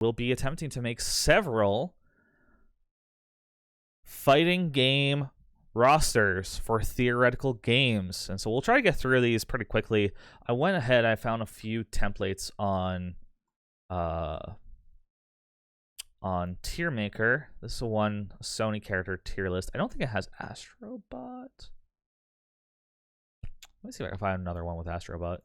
will be attempting to make several fighting game rosters for theoretical games. And so we'll try to get through these pretty quickly. I went ahead, I found a few templates on Tier Maker. This is one Sony character tier list. I don't think it has Astrobot. Let me see if I can find another one with Astrobot.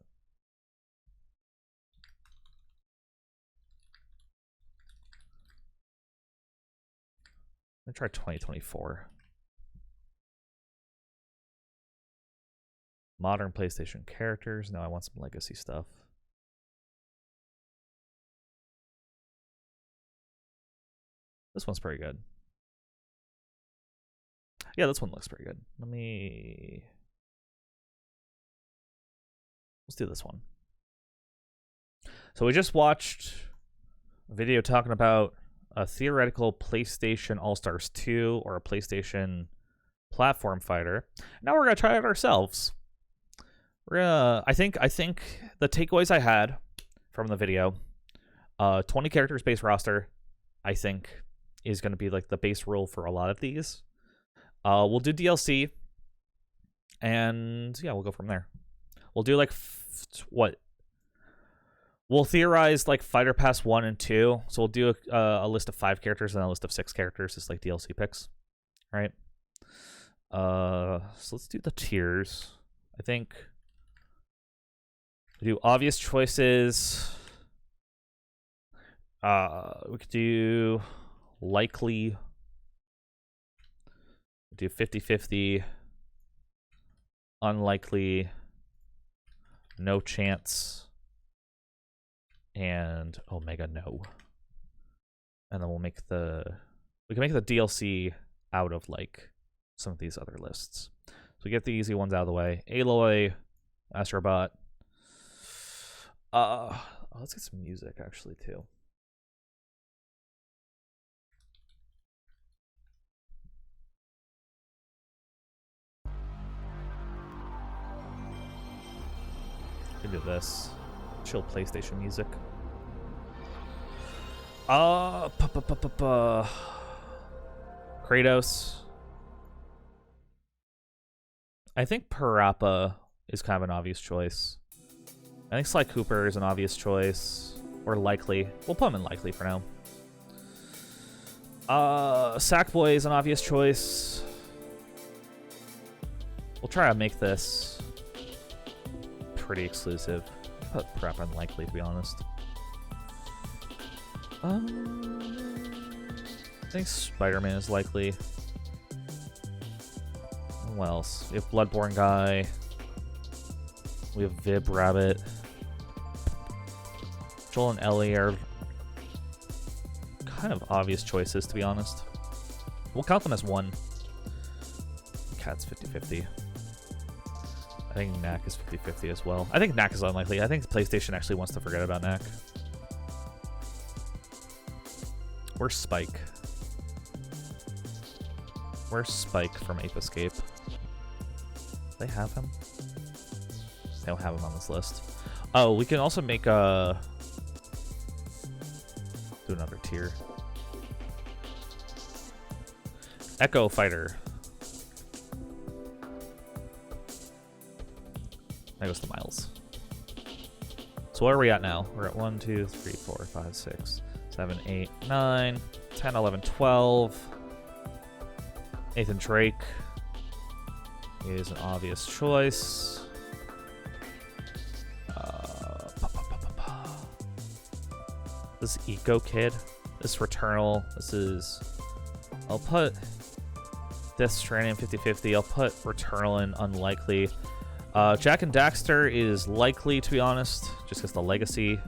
Let me try 2024. Modern PlayStation characters. No, I want some legacy stuff. This one's pretty good. Yeah, this one looks pretty good. Let's do this one. So we just watched a video talking about a theoretical PlayStation All-Stars 2 or a PlayStation platform fighter. Now we're gonna try it ourselves. I think the takeaways I had from the video, 20 characters base roster, I think is going to be like the base rule for a lot of these. We'll do DLC, and yeah, we'll go from there. We'll do like we'll theorize like Fighter Pass 1 and 2. So we'll do a list of 5 characters and a list of 6 characters as like DLC picks, right? So let's do the tiers. I think we do obvious choices. We could do likely. Do 50-50. Unlikely. No chance. And Omega no. And then we can make the DLC out of like some of these other lists. So we get the easy ones out of the way. Aloy, Astrobot. Let's get some music actually too. We can do this. Chill PlayStation music. Kratos. I think Parappa is kind of an obvious choice. I think Sly Cooper is an obvious choice. Or likely. We'll put him in likely for now. Sackboy is an obvious choice. We'll try to make this pretty exclusive. Put Parappa in likely, to be honest. I think Spider-Man is likely. What else? We have Bloodborne guy. We have Vib Rabbit. Joel and Ellie are kind of obvious choices, to be honest. We'll count them as one. Cat's 50-50. I think Knack is 50-50 as well. I think Knack is unlikely. I think PlayStation actually wants to forget about Knack. Where's Spike? Where's Spike from Ape Escape? Do they have him? They don't have him on this list. Oh, we can also make a... do another tier. Echo Fighter. That goes to Miles. So where are we at now? We're at 1, 2, 3, 4, 5, 6, 7, 8, 9, 10, 11, 12. Nathan Drake is an obvious choice. This is Eco Kid. This is Returnal. This is... I'll put Death Stranding 50-50. I'll put Returnal in unlikely. Jack and Daxter is likely, to be honest, just because the legacy.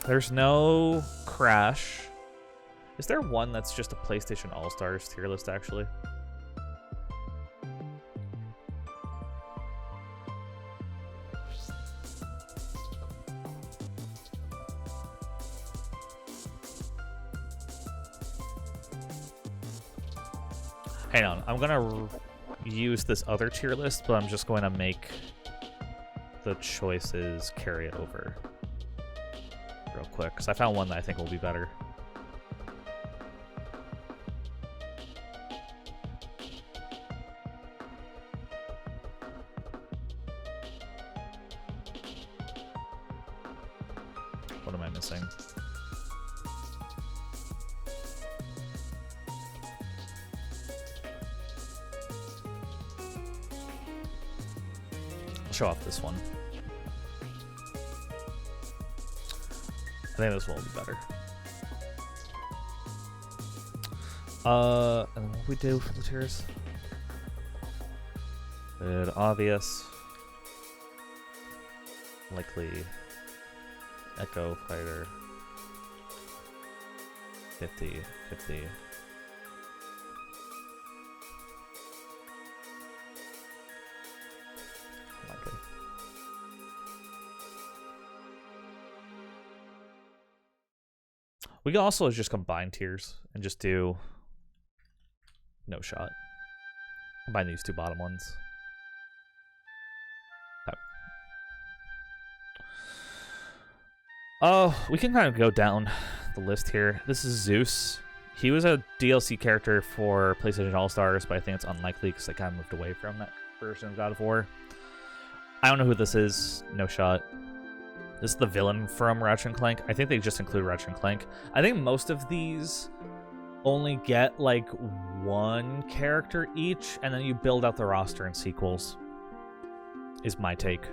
There's no Crash. Is there one that's just a PlayStation All-Stars tier list, actually? Hang on, I'm gonna use this other tier list, but I'm just going to make the choices carry over real quick, because I found one that I think will be better. What am I missing? I'll show off this one. I think this one will be better. And then what we do for the tiers? Good, obvious. Likely. Echo, fighter. 50, 50. Likely. We can also just combine tiers and just do no shot. Combine these two bottom ones. Oh, we can kind of go down the list here. This is Zeus. He was a DLC character for PlayStation All-Stars, but I think it's unlikely because they kind of moved away from that version of God of War. I don't know who this is. No shot. This is the villain from Ratchet & Clank. I think they just include Ratchet & Clank. I think most of these only get like one character each, and then you build out the roster in sequels, is my take.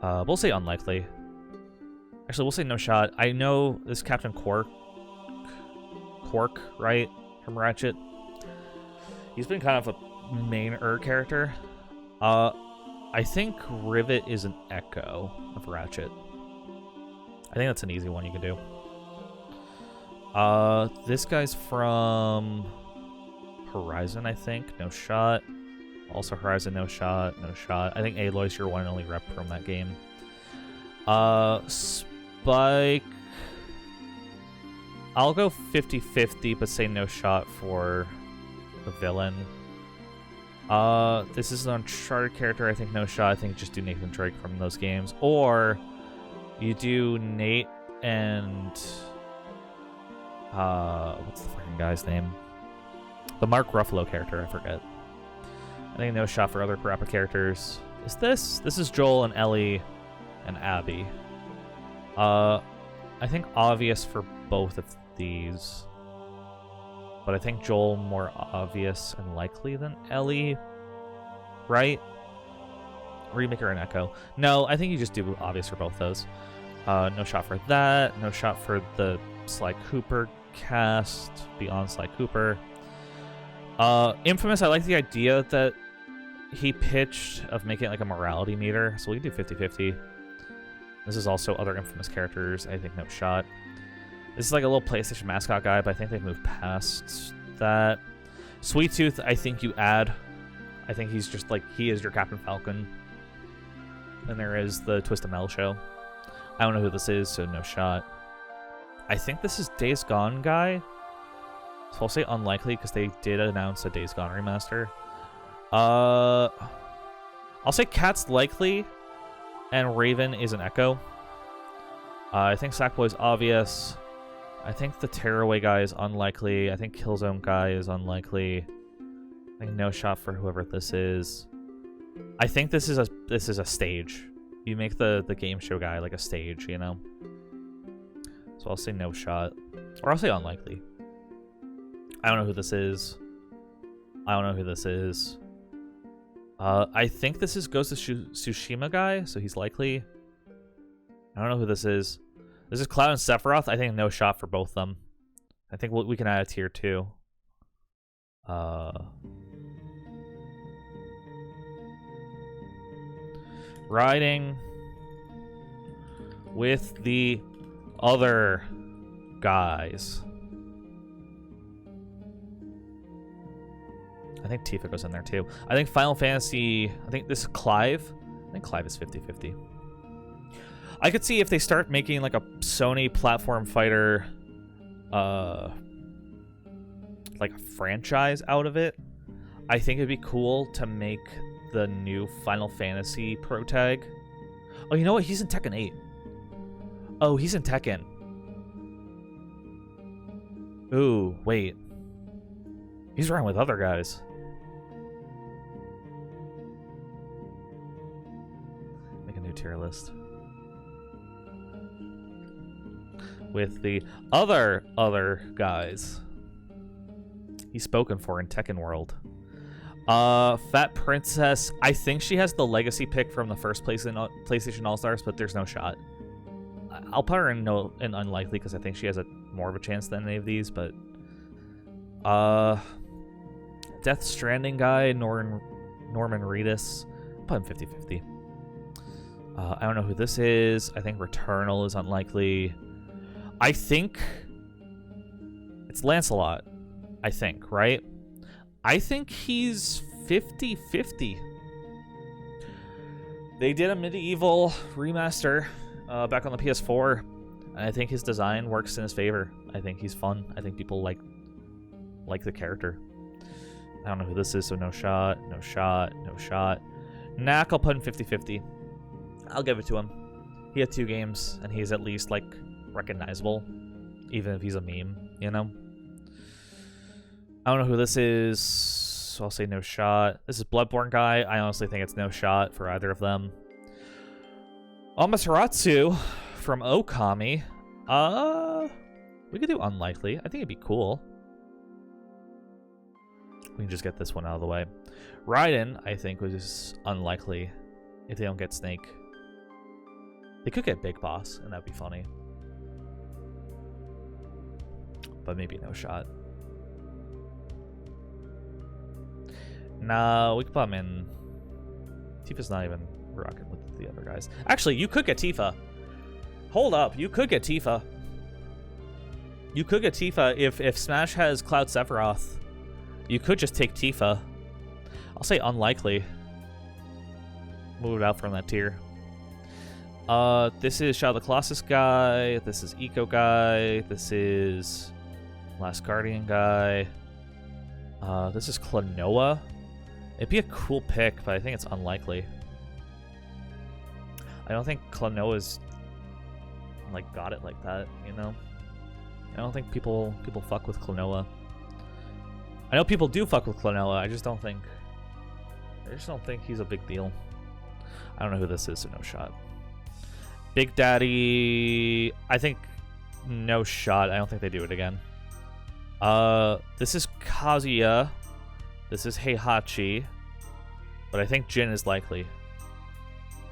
We'll say unlikely. Actually, we'll say no shot. I know this Captain Quark, right? From Ratchet. He's been kind of a main-er character. I think Rivet is an echo of Ratchet. I think that's an easy one you can do. This guy's from Horizon, I think. No shot. Also Horizon, no shot. No shot. I think Aloy's your one and only rep from that game. Spike. I'll go 50-50, but say no shot for the villain. This is an Uncharted character. I think no shot. I think just do Nathan Drake from those games. Or you do Nate and... what's the fucking guy's name? The Mark Ruffalo character, I forget. I think no shot for other Parappa characters. Is this? This is Joel and Ellie and Abby. I think obvious for both of these. But I think Joel more obvious and likely than Ellie. Right? Or you make her an Echo. No, I think you just do obvious for both those. No shot for that. No shot for the Sly Cooper cast beyond Sly Cooper. Infamous, I like the idea that he pitched of making it like a morality meter. So we can do 50-50. This is also other Infamous characters. I think no shot. This is like a little PlayStation mascot guy, but I think they've moved past that. Sweet Tooth, I think you add. I think he's just like, he is your Captain Falcon. And there is the Twist of Metal show. I don't know who this is, so no shot. I think this is Days Gone guy. So I'll say unlikely because they did announce a Days Gone remaster. I'll say Cat's likely. And Raven is an Echo. I think Sackboy's obvious. I think the Tearaway guy is unlikely. I think Killzone guy is unlikely. I think no shot for whoever this is. I think this is a stage. You make the game show guy like a stage, you know? So I'll say no shot. Or I'll say unlikely. I don't know who this is. I don't know who this is. I think this is Ghost of Tsushima guy, so he's likely. I don't know who this is. This is Cloud and Sephiroth. I think no shot for both of them. I think we can add a tier 2. Riding with the other guys. I think Tifa goes in there too. I think Final Fantasy... I think this is Clive. I think Clive is 50-50. I could see if they start making like a Sony platform fighter... like a franchise out of it. I think it'd be cool to make the new Final Fantasy protag. Oh, you know what? He's in Tekken 8. Oh, he's in Tekken. Ooh, wait. He's running with other guys. Make a new tier list. With the other guys. He's spoken for in Tekken World. Fat Princess. I think she has the legacy pick from the first place in PlayStation All-Stars, but there's no shot. I'll put her in unlikely because I think she has more of a chance than any of these, but Death Stranding guy, Norman Reedus. Put him 50-50. I don't know who this is. I think Returnal is unlikely. I think it's Lancelot. I think, right? I think he's 50-50. They did a medieval remaster back on the PS4, and I think his design works in his favor. I think he's fun. I think people like the character. I don't know who this is, so no shot, no shot, no shot. Knack, I'll put him 50-50. I'll give it to him. He had 2 games, and he's at least, like, recognizable, even if he's a meme, you know? I don't know who this is, so I'll say no shot. This is Bloodborne guy. I honestly think it's no shot for either of them. Amaterasu from Okami. We could do unlikely. I think it'd be cool. We can just get this one out of the way. Raiden, I think, was unlikely if they don't get Snake. They could get Big Boss, and that'd be funny. But maybe no shot. No, we could put him in. Tifa's not even rocking with the other guys. Actually, you could get Tifa. Hold up, you could get Tifa. You could get Tifa if Smash has Cloud Sephiroth. You could just take Tifa. I'll say unlikely. Move it out from that tier. This is Shadow of the Colossus guy. This is Eco guy. This is Last Guardian guy. This is Klonoa. It'd be a cool pick, but I think it's unlikely. I don't think Klonoa's like got it like that, you know? I don't think people fuck with Klonoa. I know people do fuck with Klonoa. I just don't think he's a big deal. I don't know who this is, so no shot. Big Daddy, I think no shot. I don't think they do it again. This is Kazuya. This is Heihachi. But I think Jin is likely.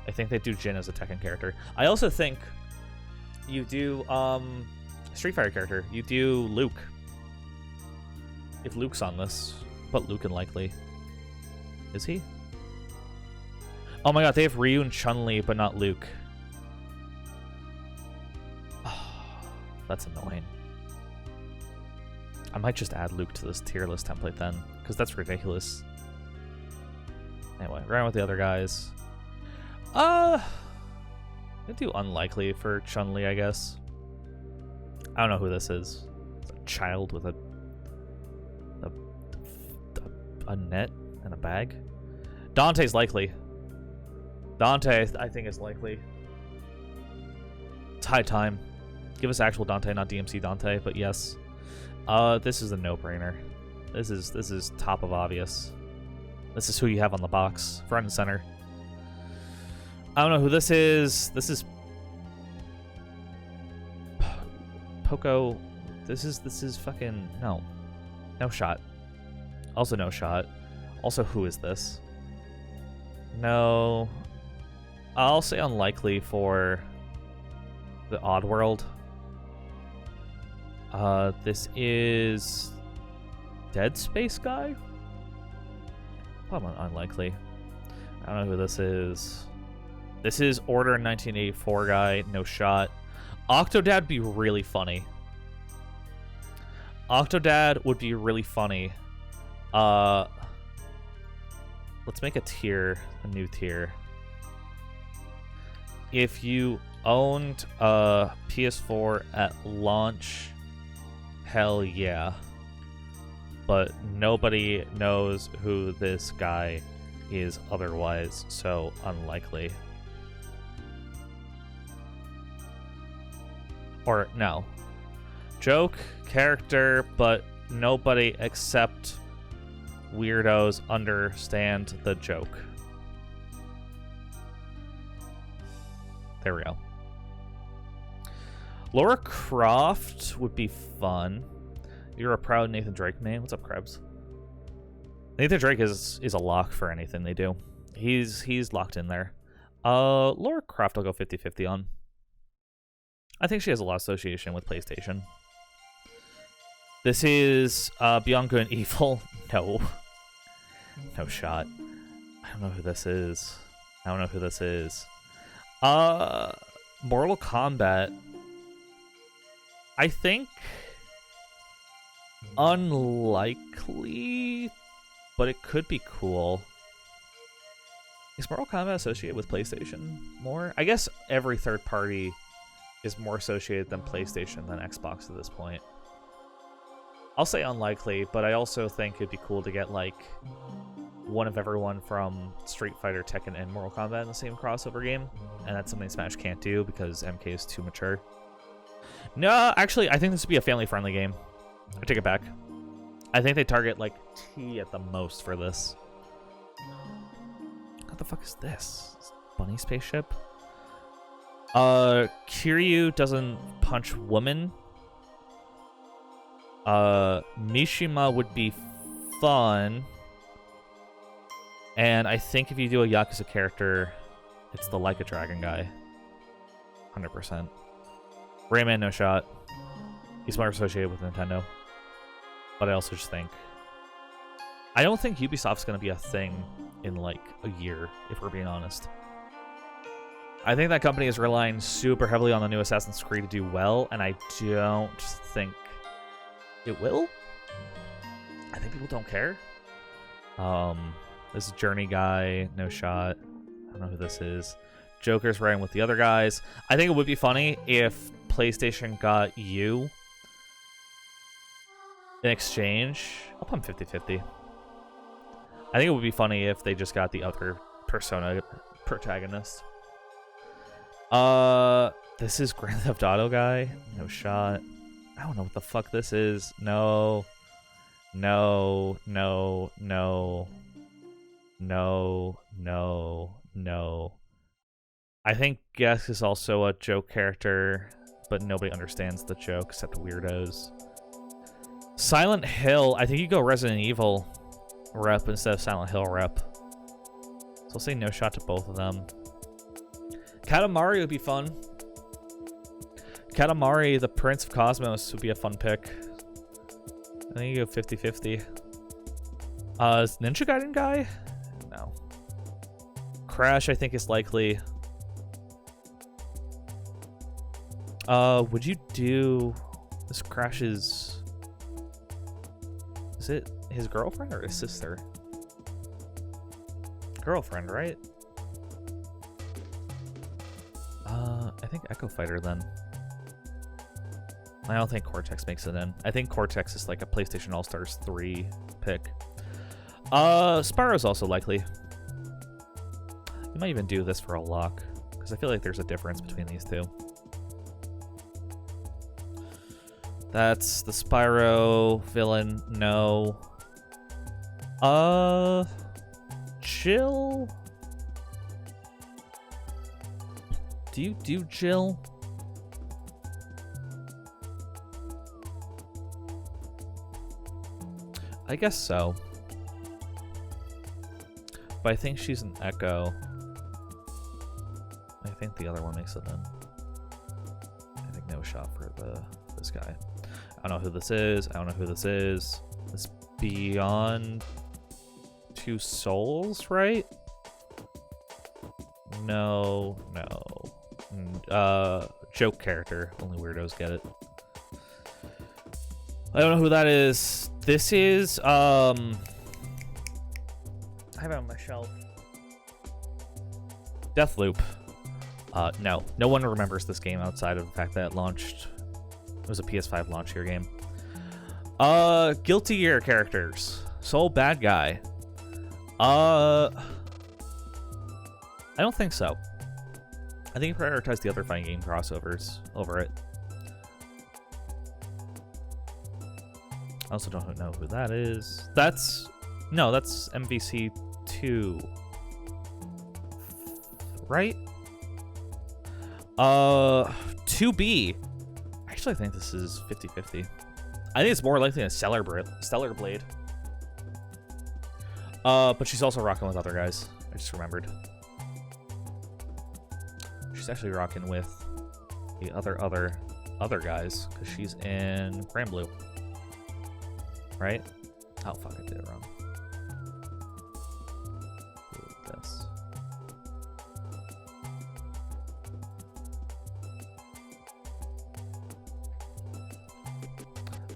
I think they do Jin as a Tekken character. I also think you do Street Fighter character. You do Luke. If Luke's on this, put Luke in likely. Is he? Oh my god, they have Ryu and Chun-Li, but not Luke. Oh, that's annoying. I might just add Luke to this tier list template then, because that's ridiculous. Anyway, right with the other guys. I'd do unlikely for Chun-Li, I guess. I don't know who this is. It's a child with a net and a bag. Dante's likely. Dante, I think, is likely. It's high time. Give us actual Dante, not DMC Dante, but yes. This is a no-brainer. This is top of obvious. This is who you have on the box, front and center. I don't know who this is. This is Poco. This is fucking no shot. Also no shot. Also, who is this? No. I'll say unlikely for the Oddworld. This is Dead Space guy? Probably unlikely. I don't know who this is. This is Order 1984 guy. No shot. Octodad would be really funny. Octodad would be really funny. Let's make a tier, a new tier. If you owned a PS4 at launch, hell yeah. But nobody knows who this guy is otherwise so unlikely. Or, no. Joke, character, but nobody except weirdos understand the joke. There we go. Laura Croft would be fun. You're a proud Nathan Drake man. What's up, Krebs? Nathan Drake is a lock for anything they do. He's locked in there. Laura Croft I'll go 50-50 on. I think she has a lot of association with PlayStation. This is Beyond Good and Evil. No. No shot. I don't know who this is. Mortal Kombat. I think unlikely, but it could be cool. Is Mortal Kombat associated with PlayStation more? I guess every third party is more associated than PlayStation than Xbox at this point. I'll say unlikely, but I also think it'd be cool to get like one of everyone from Street Fighter, Tekken, and Mortal Kombat in the same crossover game, and that's something Smash can't do because MK is too mature. No, actually, I think this would be a family-friendly game. I take it back. I think they target like T at the most for this. What the fuck is this? Bunny spaceship? Kiryu doesn't punch woman. Mishima would be fun. And I think if you do a Yakuza character, it's the Like a Dragon guy. 100%. Rayman, no shot. He's more associated with Nintendo. But I also just think... I don't think Ubisoft's going to be a thing in like a year, if we're being honest. I think that company is relying super heavily on the new Assassin's Creed to do well, and I don't think it will. I think people don't care. This is Journey guy, no shot. I don't know who this is. Joker's riding with the other guys. I think it would be funny if PlayStation got you in exchange. I'll pump 50-50. I think it would be funny if they just got the other Persona protagonist. This is Grand Theft Auto guy. No shot. I don't know what the fuck this is. No. No. No. No. No. No. No. I think Guess is also a joke character, but nobody understands the joke except weirdos. Silent Hill. I think you go Resident Evil rep instead of Silent Hill rep. So I'll say no shot to both of them. Katamari would be fun. Katamari, the Prince of Cosmos, would be a fun pick. I think you go 50-50. Is Ninja Gaiden guy? No. Crash, I think, is likely. Would you do... This Crash is... Is it his girlfriend or his sister? Girlfriend, right? I think Echo Fighter then. I don't think Cortex makes it in. I think Cortex is like a PlayStation All-Stars 3 pick. Spyro's also likely. You might even do this for a lock, because I feel like there's a difference between these two. That's the Spyro villain. No. Jill? Do you do Jill? I guess so. But I think she's an Echo. I think the other one makes it in. I think no shot for this guy. I don't know who this is. I don't know who this is. This Beyond Two Souls, right? No, no. Joke character. Only weirdos get it. I don't know who that is. This is, I have it on my shelf. Deathloop. No. No one remembers this game outside of the fact that it launched. It was a PS5 launch year game. Guilty Gear characters. Soul Bad Guy. I don't think so. I think he prioritized the other fighting game crossovers over it. I also don't know who that is. That's MVC 2. Right? 2B. Actually, I think this is 50-50. I think it's more likely a Stellar Blade. But she's also rocking with other guys. I just remembered. She's actually rocking with the other guys because she's in Grand Blue. Right? Oh fuck, I did it wrong. This.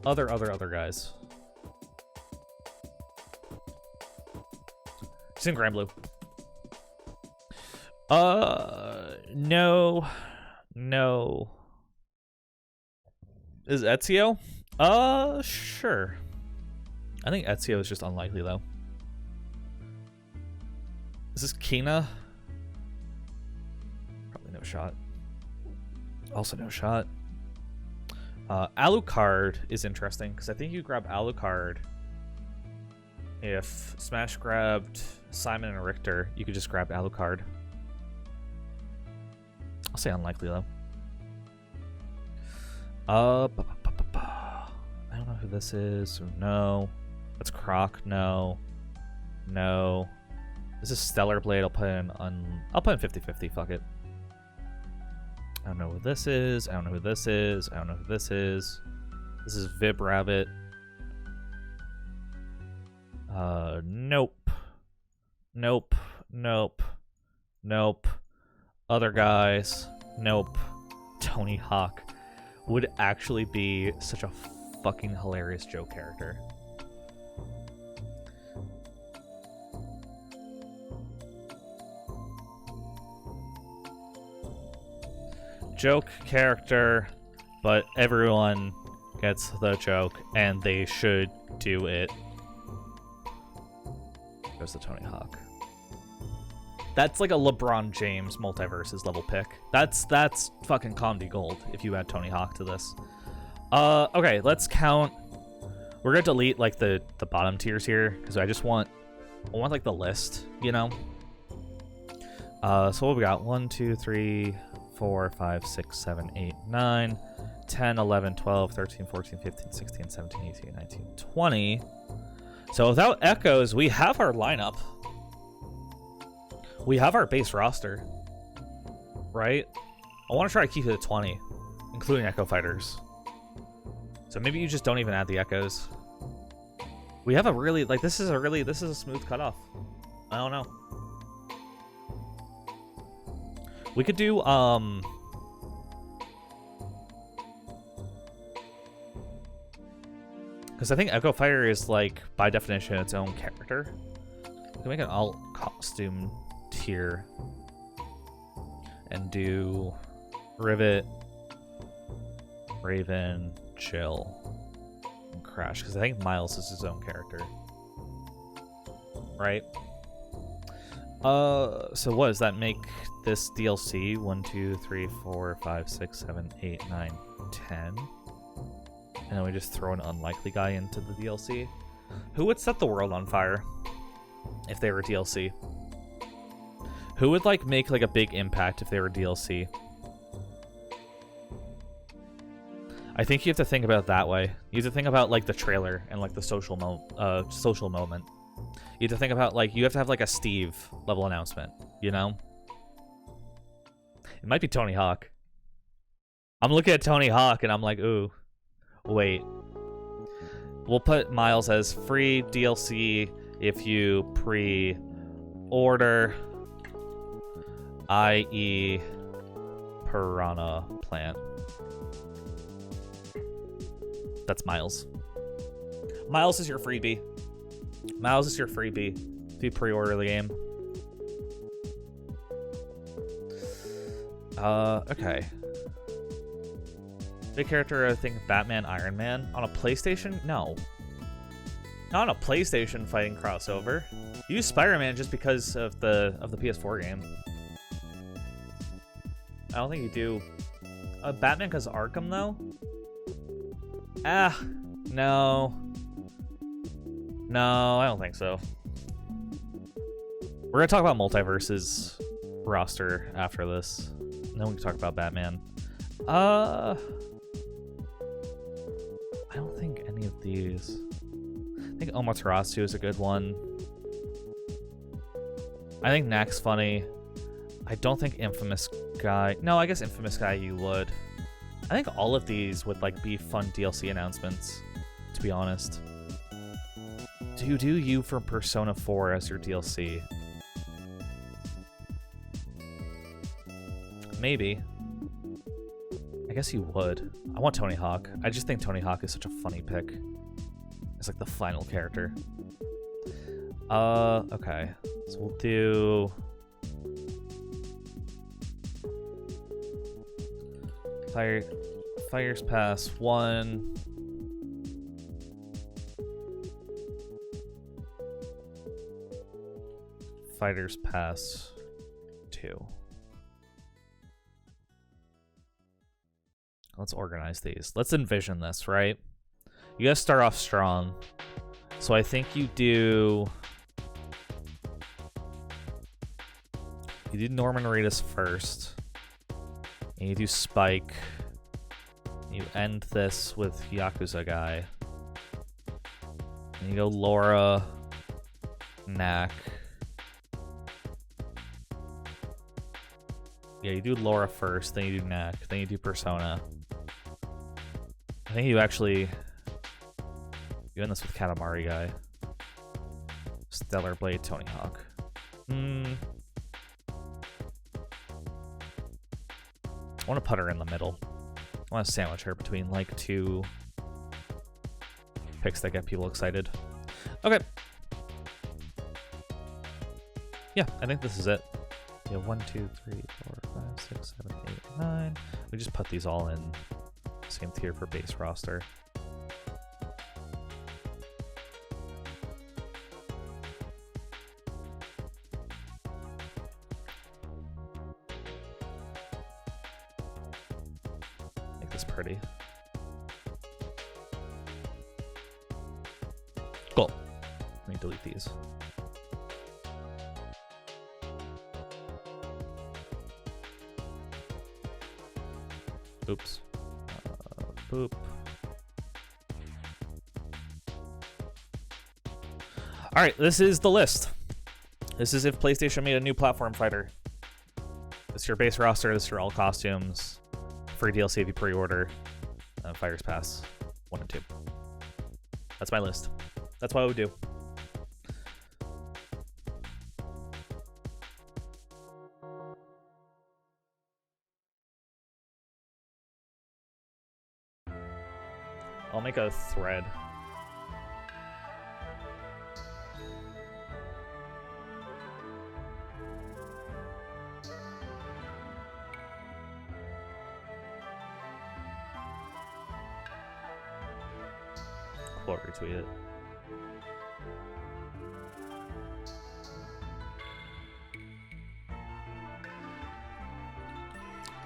Other guys. She's in Grand Blue. No. Is Ezio? Sure. I think Ezio is just unlikely, though. Is this Kina? Probably no shot. Also no shot. Alucard is interesting, because I think you grab Alucard. If Smash grabbed Simon and Richter, you could just grab Alucard. I'll say unlikely, though. I don't know who this is, so no. That's Croc, no. No. This is Stellar Blade. I'll put in 50-50, fuck it. I don't know who this is. I don't know who this is. I don't know who this is. This is Vib Rabbit. Nope. Nope. Other guys. Nope. Tony Hawk would actually be such a fucking hilarious joke character. Joke character, but everyone gets the joke, and they should do it. There's the Tony Hawk. That's like a LeBron James multiverses level pick. That's fucking comedy gold if you add Tony Hawk to this. Okay, let's count. We're gonna delete like the bottom tiers here because I want like the list, you know. So what we got? 1, 2, 3, 4, 5, 6, 7, 8, 9, 10, 11, 12, 13, 14, 15, 16, 17, 18, 19, 20. So without echoes, we have our lineup. We have our base roster, right? I want to try to keep it at 20, including Echo Fighters. So maybe you just don't even add the echoes. We have a really, like, this is a smooth cutoff. I don't know. We could do, because I think Echo Fighter is, like, by definition, its own character. We can make an alt costume tier and do Rivet, Raven, Chill, and Crash, because I think Miles is his own character. Right? So what does that make this DLC? 1, 2, 3, 4, 5, 6, 7, 8, 9, 10. And then we just throw an unlikely guy into the DLC. Who would set the world on fire if they were DLC? Who would like make like a big impact if they were DLC? I think you have to think about it that way. You have to think about like the trailer and like the social moment. You have to think about like you have to have like a Steve level announcement, you know? It might be Tony Hawk. I'm looking at Tony Hawk and I'm like, ooh, wait. We'll put Miles as free DLC if you pre-order, i.e. Piranha Plant. That's Miles. Miles is your freebie. Miles is your freebie if you pre-order the game. Okay. Big character, I think Batman, Iron Man. On a PlayStation? No. Not on a PlayStation fighting crossover. Use Spider-Man just because of the PS4 game. I don't think you do. Batman because Arkham, though? Ah, no. No, I don't think so. We're going to talk about Multiverse's roster after this. And then we can talk about Batman. I don't think any of these. I think Amaterasu is a good one. I think Knack's funny. I don't think Infamous Guy. No, I guess Infamous Guy you would. I think all of these would like be fun DLC announcements, to be honest. Do you do you for Persona 4 as your DLC? Maybe. I guess you would. I want Tony Hawk. I just think Tony Hawk is such a funny pick. It's like the final character. Okay. So we'll do... Fires Pass 1. Fighters Pass 2. Let's organize these. Let's envision this, right? You guys start off strong. So I think you do Norman Reedus first. And you do Spike. You end this with Yakuza Guy. And you go Laura, Knack. Yeah, you do Laura first, then you do Knack, then you do Persona. I think you actually... You end this with Katamari Guy. Stellar Blade, Tony Hawk. I want to put her in the middle. I want to sandwich her between like two picks that get people excited. Okay. Yeah, I think this is it. Yeah, 1, 2, 3, 4, 5, 6, 7, 8, 9. We just put these all in the same tier for base roster. Make this pretty. Cool. Let me delete these. Oops. Boop. Alright, this is the list. This is if PlayStation made a new platform fighter. This is your base roster, this is your all costumes, free DLC if you pre-order, Fighters Pass 1 and 2. That's my list. That's what I would do. I'll make a thread. Cool, retweet it.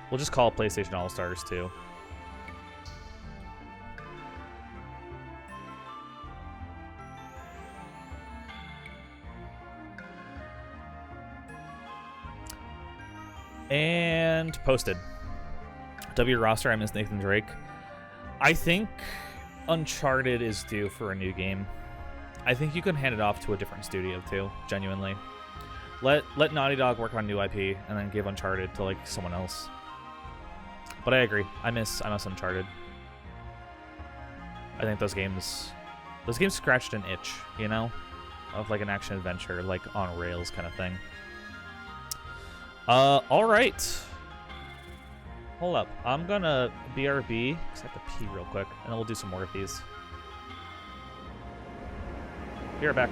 We'll just call it PlayStation All-Stars 2. And posted. W roster, I miss Nathan Drake. I think Uncharted is due for a new game. I think you can hand it off to a different studio too, genuinely. Let Naughty Dog work on new IP and then give Uncharted to like someone else. But I agree. I miss Uncharted. I think those games scratched an itch, you know, of like an action adventure, like on rails kind of thing. All right. Hold up. I'm gonna BRB, because I have to pee real quick, and then we'll do some more of these. Be right back.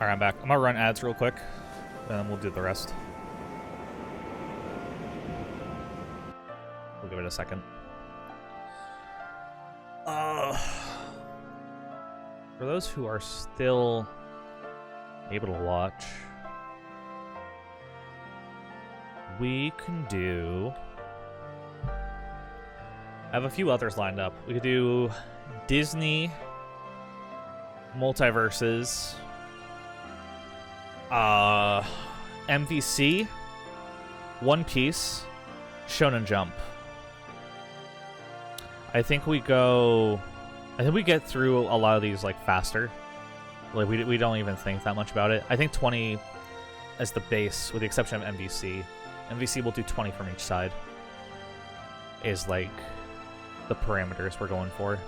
Alright, I'm back. I'm gonna run ads real quick, and then we'll do the rest. We'll give it a second. For those who are still able to watch, we can do... I have a few others lined up. We could do Disney Multiverses, MVC, One Piece, Shonen Jump. I think we get through a lot of these like faster. Like we don't even think that much about it. I think 20 as the base, with the exception of MVC. MVC will do 20 from each side. Is like the parameters we're going for.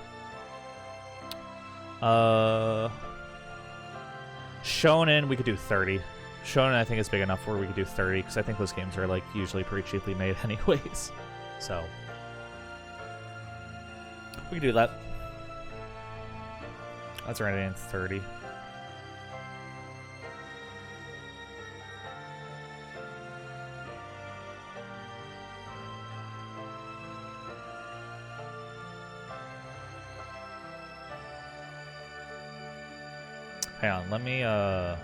Shonen, we could do 30. Shonen, I think, is big enough where we could do 30, because I think those games are like usually pretty cheaply made anyways. So we can do that. That's right in 30. Hang on, let me, I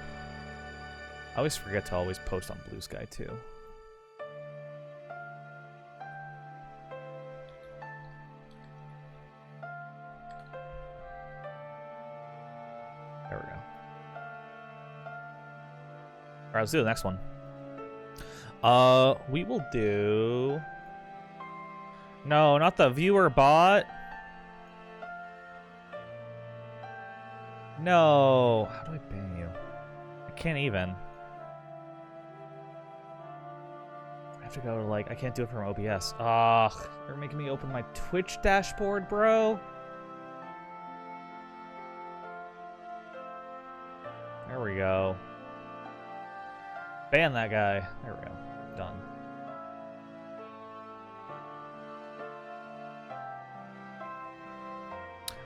always forget to always post on Blue Sky, too. There we go. Alright, let's do the next one. We will do... No, not the viewer bot. No. How do I ban you? I can't even. I have to go to, like, I can't do it from OBS. Ugh, you're making me open my Twitch dashboard, bro. There we go. Ban that guy. There we go. Done.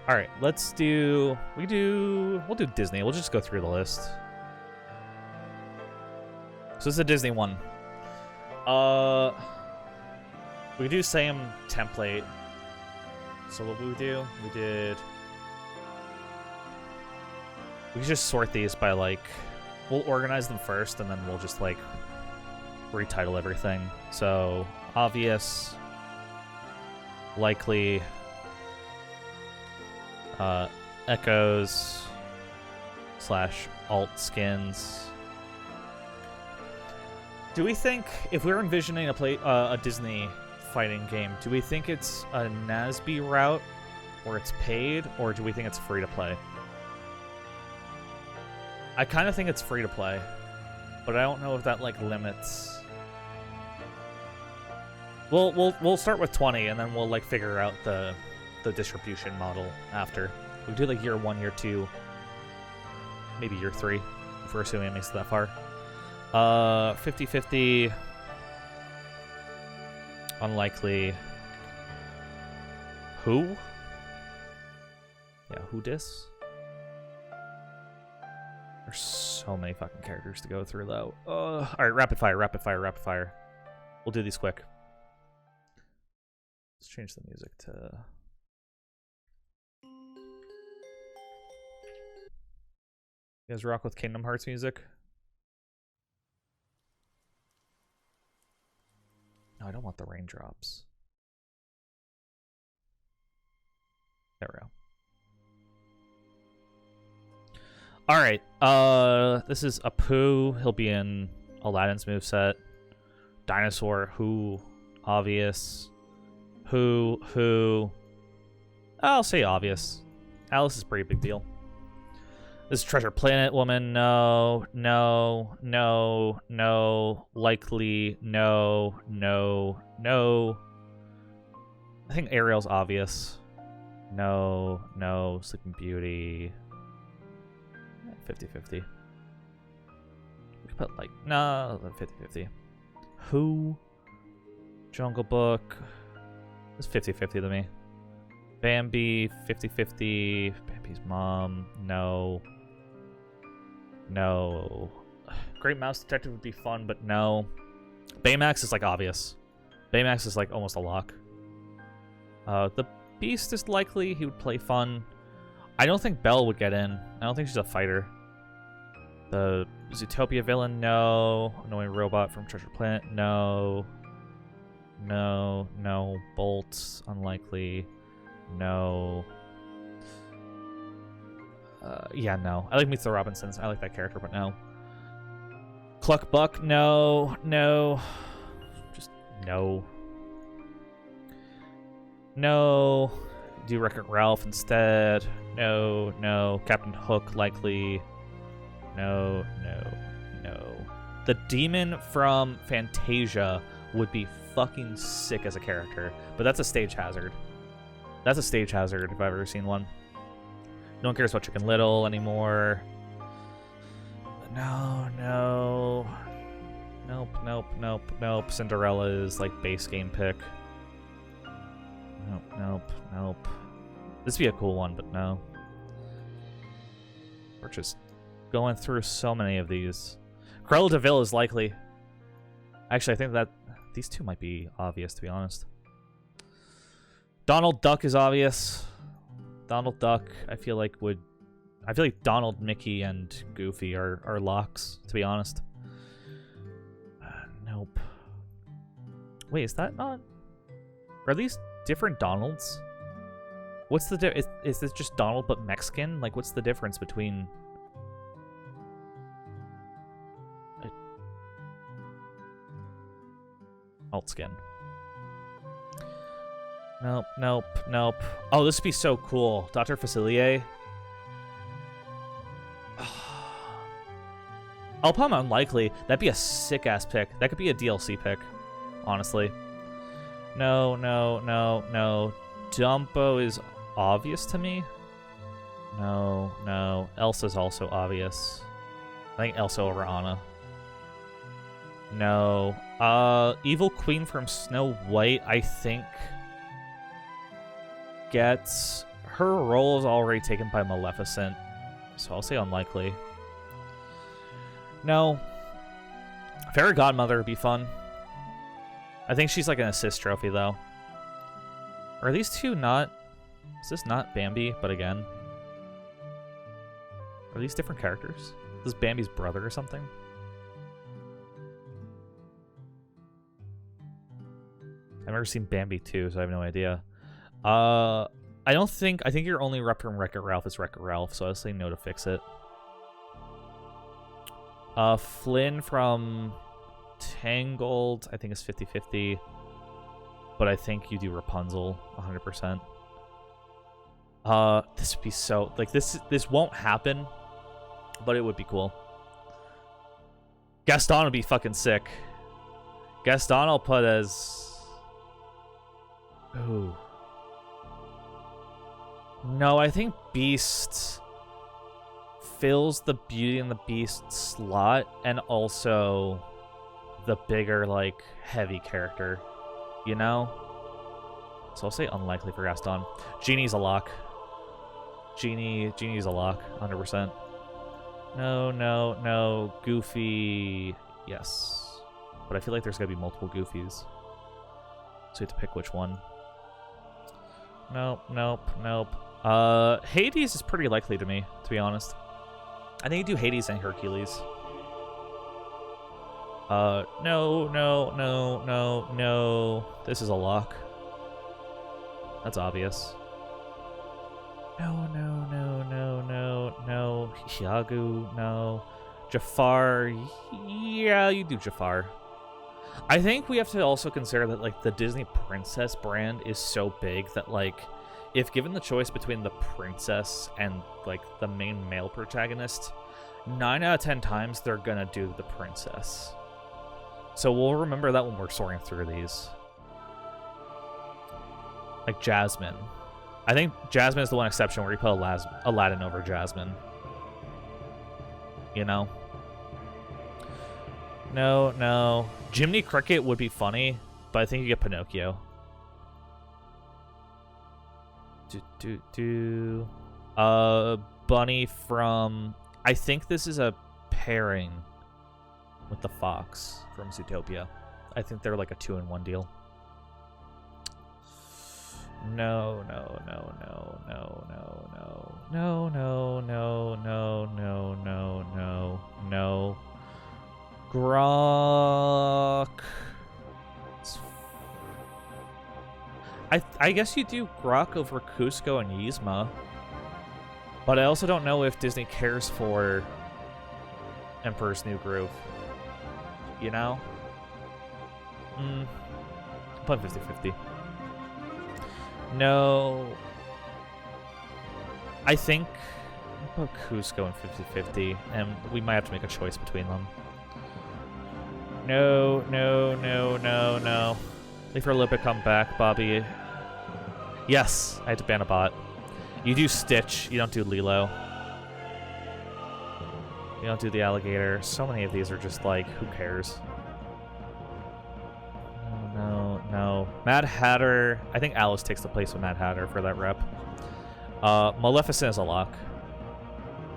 All right, let's do... We'll do Disney. We'll just go through the list. So this is a Disney one. We do same template. So what we do? We could just sort these by, like... We'll organize them first, and then we'll just, like, retitle everything. So, obvious, likely... Echoes / alt skins. Do we think, if we're envisioning a Disney fighting game, do we think it's a NASB route where it's paid, or do we think it's free to play? I kind of think it's free to play, but I don't know if that like limits. We'll start with 20, and then we'll like figure out the distribution model after. We do like year 1, year 2, maybe year 3, if we're assuming it makes it that far. 50-50. Unlikely. Who? Yeah, who dis? There's so many fucking characters to go through, though. Alright, rapid fire, rapid fire, rapid fire. We'll do these quick. Let's change the music to... You guys rock with Kingdom Hearts music? No, I don't want the raindrops. There we go. Alright, this is Apu. He'll be in Aladdin's moveset. Dinosaur, who? Obvious. Who? I'll say obvious. Alice is a pretty big deal. This is Treasure Planet woman. No. Likely. No. I think Ariel's obvious. No. Sleeping Beauty. 50-50. We could put like, no, 50-50. Who? Jungle Book. It's 50-50 to me. Bambi, 50-50. Bambi's mom. No. No. Great Mouse Detective would be fun, but no. Baymax is, like, obvious. Baymax is, like, almost a lock. The Beast is likely. He would play fun. I don't think Belle would get in. I don't think she's a fighter. The Zootopia villain, no. Annoying robot from Treasure Planet, no. No, no. Bolt, unlikely. No. Yeah, no. I like Meets the Robinsons. I like that character, but no. Cluck Buck, no. No. Just no. No. Do Wreck-It Ralph instead. No, no. Captain Hook, likely. No, no, no. The demon from Fantasia would be fucking sick as a character, but that's a stage hazard. That's a stage hazard if I've ever seen one. No one cares about Chicken Little anymore. No, no. Nope, nope, nope, nope. Cinderella is like base game pick. Nope, nope, nope. This would be a cool one, but no. We're just going through so many of these. Cruella de Vil is likely. Actually, I think that these two might be obvious, to be honest. Donald Duck is obvious. Donald Duck, I feel like Donald, Mickey, and Goofy are locks, to be honest. Nope. Wait, is that not... Are these different Donalds? What's the is this just Donald but Mexican? Like, what's the difference between... Alt skin. Nope, nope, nope. Oh, this would be so cool. Dr. Facilier. I'll put him unlikely. That'd be a sick-ass pick. That could be a DLC pick, honestly. No, no, no, no. Dumbo is obvious to me. No, no. Elsa's also obvious. I think Elsa over Anna. No. Evil Queen from Snow White, I think, gets... Her role is already taken by Maleficent, so I'll say unlikely. No. Fairy Godmother would be fun. I think she's like an assist trophy, though. Are these two not... Is this not Bambi, but again? Are these different characters? Is this Bambi's brother or something? I've never seen Bambi 2, so I have no idea. I think your only rep from Wreck-It Ralph is Wreck-It Ralph, so I'll say no to fix it. Flynn from Tangled, I think is 50-50. But I think you do Rapunzel 100%. This would be so... Like, this won't happen, but it would be cool. Gaston would be fucking sick. Gaston I'll put as... Ooh. No, I think Beast fills the Beauty and the Beast slot, and also the bigger, like, heavy character, you know? So I'll say unlikely for Gaston. Genie's a lock. Genie's a lock, 100%. No, no, no. Goofy, yes. But I feel like there's gonna be multiple Goofies. So you have to pick which one. Nope, nope, nope. Hades is pretty likely to me, to be honest. I think you do Hades and Hercules. No, no, no, no, no. This is a lock. That's obvious. No, no, no, no, no, no. Iago, no. Jafar, yeah, you do Jafar. I think we have to also consider that, like, the Disney Princess brand is so big that, like, if given the choice between the princess and, like, the main male protagonist, 9 out of 10 times they're gonna do the princess. So we'll remember that when we're sorting through these. Like Jasmine. I think Jasmine is the one exception where you put Aladdin over Jasmine. You know? No, no. Jiminy Cricket would be funny, but I think you get Pinocchio. Bunny from... I think this is a pairing with the fox from Zootopia. I think they're like a 2-in-1 deal. No, no, no, no, no, no, no, no, no, no, no, no, no, no. Grok. I guess you do Grok over Cusco and Yzma. But I also don't know if Disney cares for Emperor's New Groove. You know? Put 50-50. No. I think I'll put Cusco and 50-50, and we might have to make a choice between them. No, no, no, no, no. Leave her a little bit, come back, Bobby. Yes, I had to ban a bot. You do Stitch, you don't do Lilo. You don't do the alligator. So many of these are just like, who cares? No, no. Mad Hatter. I think Alice takes the place of Mad Hatter for that rep. Maleficent is a lock.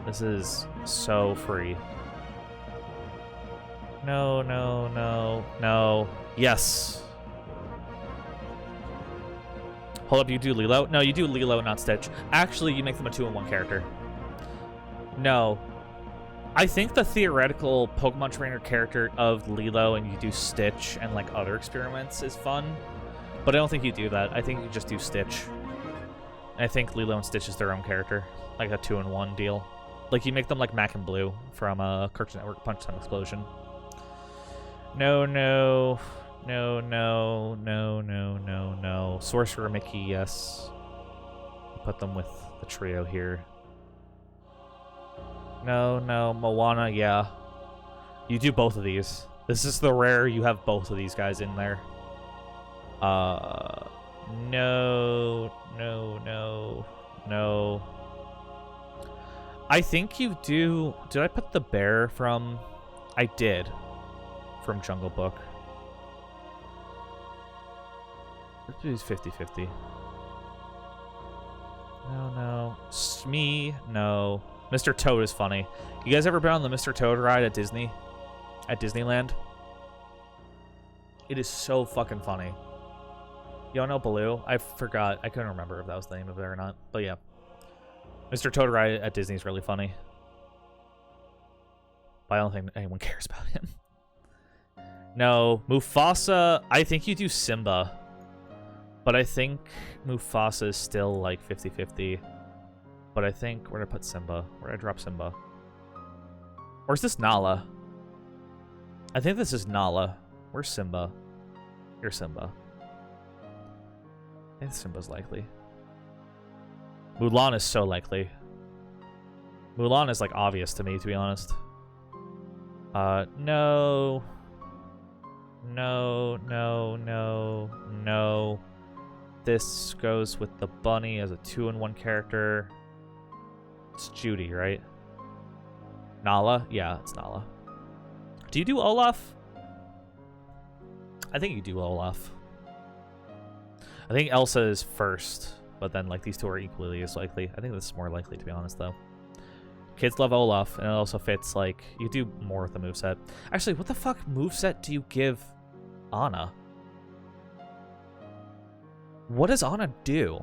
This is so free. No, no, no, no. Yes. Hold up, you do Lilo? No, you do Lilo, not Stitch. Actually, you make them a 2-in-1 character. No. I think the theoretical Pokemon trainer character of Lilo and you do Stitch and like other experiments is fun, but I don't think you do that. I think you just do Stitch. And I think Lilo and Stitch is their own character, like a 2-in-1 deal. Like you make them like Mac and Blue from Cartoon Network Punch Time Explosion. No, no, no, no, no, no, no, no. Sorcerer Mickey, yes. Put them with the trio here. No, no, Moana, yeah. You do both of these. This is the rare you have both of these guys in there. No, no, no, no. I think you do... Did I put the bear from... I did. From Jungle Book. Let's do 50-50. No, no. Smee, no. Mr. Toad is funny. You guys ever been on the Mr. Toad ride at Disney? At Disneyland? It is so fucking funny. You don't know Baloo? I forgot. I couldn't remember if that was the name of it or not. But yeah. Mr. Toad ride at Disney is really funny. But I don't think anyone cares about him. No. Mufasa, I think you do Simba. But I think Mufasa is still like 50-50. But I think we're gonna put Simba. Where did I drop Simba? Or is this Nala? I think this is Nala. Where's Simba? Here's Simba. I think Simba's likely. Mulan is so likely. Mulan is like obvious to me, to be honest. No. No, no, no, no. This goes with the bunny as a 2-in-1 character. It's Judy, right? Nala? Yeah, it's Nala. Do you do Olaf? I think you do Olaf. I think Elsa is first, but then like these two are equally as likely. I think this is more likely, to be honest, though. Kids love Olaf, and it also fits like you do more with the moveset. Actually, what the fuck moveset do you give Anna? What does Anna do?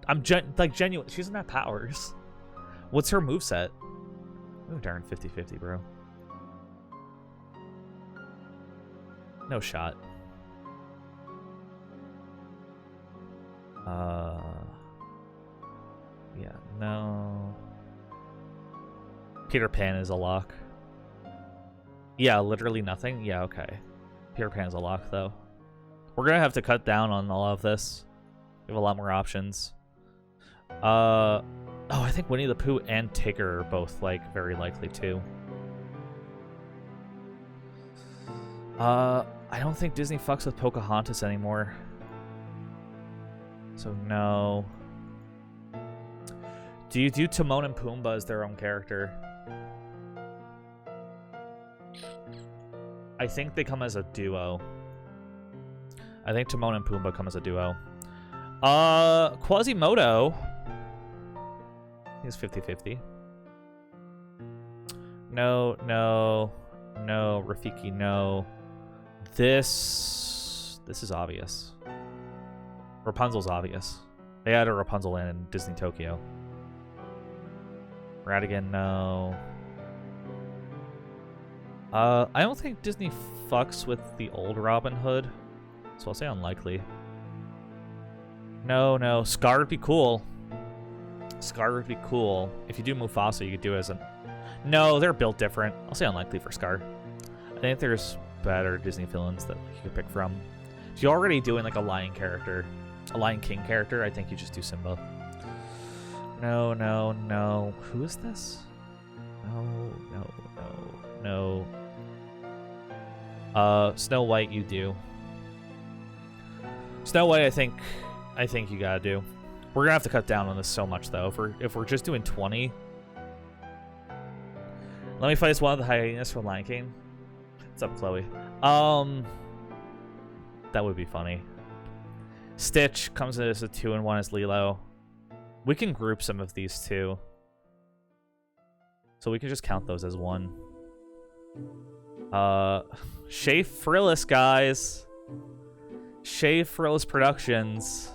I'm genuine. She doesn't have powers. What's her moveset? Ooh, darn, 50-50, bro. No shot. Yeah, no. Peter Pan is a lock. Yeah, literally nothing? Yeah, okay. Peter Pan is a lock, though. We're gonna have to cut down on all of this. We have a lot more options. Oh, I think Winnie the Pooh and Tigger are both, like, very likely, too. I don't think Disney fucks with Pocahontas anymore. So, no. Do you do Timon and Pumbaa as their own character? I think they come as a duo. I think Timon and Pumbaa come as a duo. Quasimodo. He's 50-50. No, no, no. Rafiki, no. This is obvious. Rapunzel's obvious. They had a Rapunzel in Disney Tokyo. Radigan, no. I don't think Disney fucks with the old Robin Hood, so I'll say unlikely. No, no. Scar would be cool. Scar would be cool. If you do Mufasa, you could do it as a... No, they're built different. I'll say unlikely for Scar. I think there's better Disney villains that you could pick from. If you're already doing like a Lion character, a Lion King character, I think you just do Simba. No, no, no. Who is this? No, no, no, no. Snow White, you do. Snow White, I think you gotta do. We're gonna have to cut down on this so much though. If we're just doing 20. Let me fight as one of the hyenas from Lion King. What's up, Chloe? That would be funny. Stitch comes in as a 2-in-1 as Lilo. We can group some of these two. So we can just count those as one. Shay Frillis, guys. Shay Frillis Productions.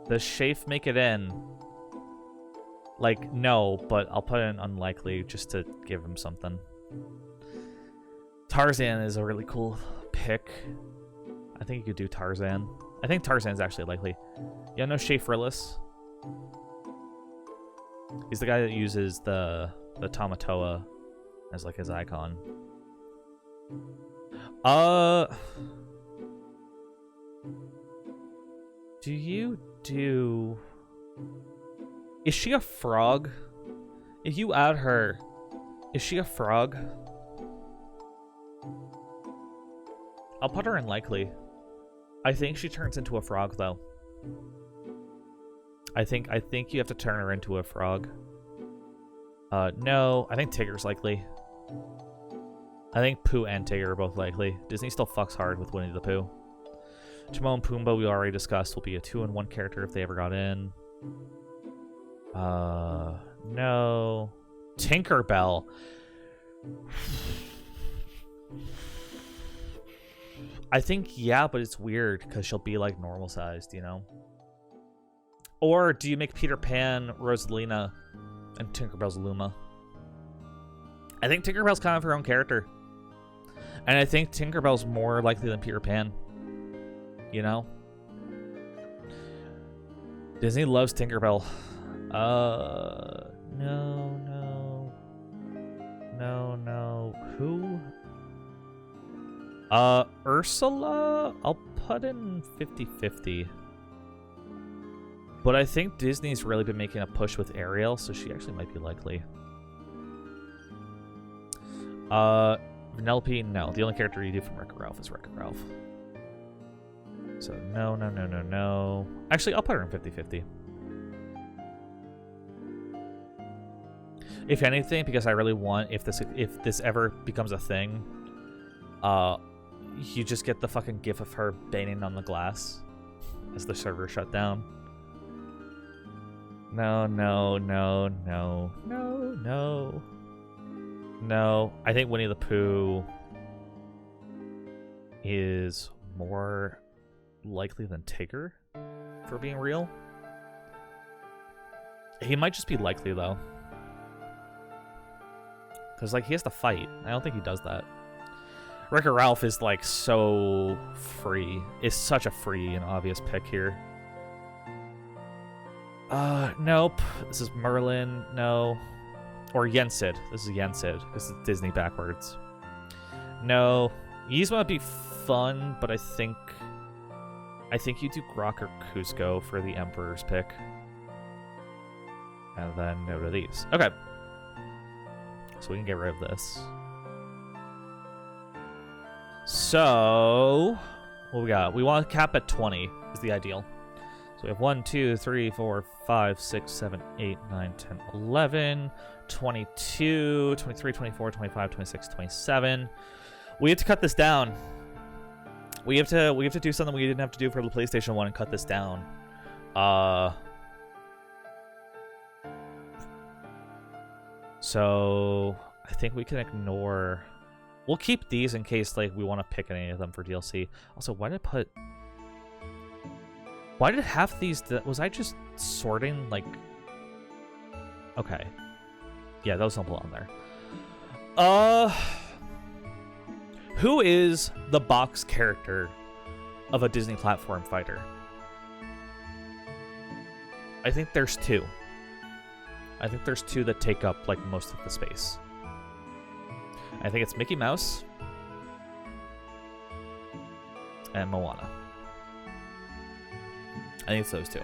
Does Shafe make it in? Like, no, but I'll put in unlikely just to give him something. Tarzan is a really cool pick. I think you could do Tarzan. I think Tarzan's actually likely. Yeah, no, Shay Frillis. He's the guy that uses the Tamatoa as like his icon. Do you do... Is she a frog? If you add her, is she a frog? I'll put her in likely. I think she turns into a frog though. I think you have to turn her into a frog. No, I think Tigger's likely. I think Pooh and Tigger are both likely. Disney still fucks hard with Winnie the Pooh. Timon and Pumbaa, we already discussed, will be a 2-in-1 character if they ever got in. No. Tinkerbell. I think, yeah, but it's weird because she'll be like normal sized, you know? Or do you make Peter Pan Rosalina and Tinkerbell's Luma? I think Tinkerbell's kind of her own character. And I think Tinkerbell's more likely than Peter Pan. You know? Disney loves Tinkerbell. No, no. No, no. Who? Ursula? I'll put in 50-50. But I think Disney's really been making a push with Ariel, so she actually might be likely. Vanellope, no. The only character you do from Wreck-It Ralph is Wreck-It Ralph. So no, no, no, no, no. Actually, I'll put her in 50-50. If anything, because I really want, if this ever becomes a thing, you just get the fucking gif of her banging on the glass as the server shut down. No, no, no, no, no, no. No, I think Winnie the Pooh is more likely than Tigger, for being real. He might just be likely, though. Because, like, he has to fight. I don't think he does that. Wreck-It Ralph is, like, so free. It's such a free and obvious pick here. Nope. This is Merlin. No. Or Yensid. This is Yensid. This is Disney backwards. No. Yzma would be fun, but I think you do Grok or Cusco for the Emperor's pick. And then no to these. Okay. So we can get rid of this. So, what we got? We want to cap at 20 is the ideal. So we have 1, 2, 3, 4, 5, 6, 7, 8, 9, 10, 11, 22, 23, 24, 25, 26, 27. We have to cut this down. We have to do something we didn't have to do for the PlayStation 1 and cut this down. So I think we can ignore... We'll keep these in case like we want to pick any of them for DLC. Also, why did I put... Why did half these... Was I just sorting, like... Okay. Yeah, those don't belong there. Who is the box character of a Disney platform fighter? I think there's two. I think there's two that take up, like, most of the space. I think it's Mickey Mouse and Moana. I think it's those two.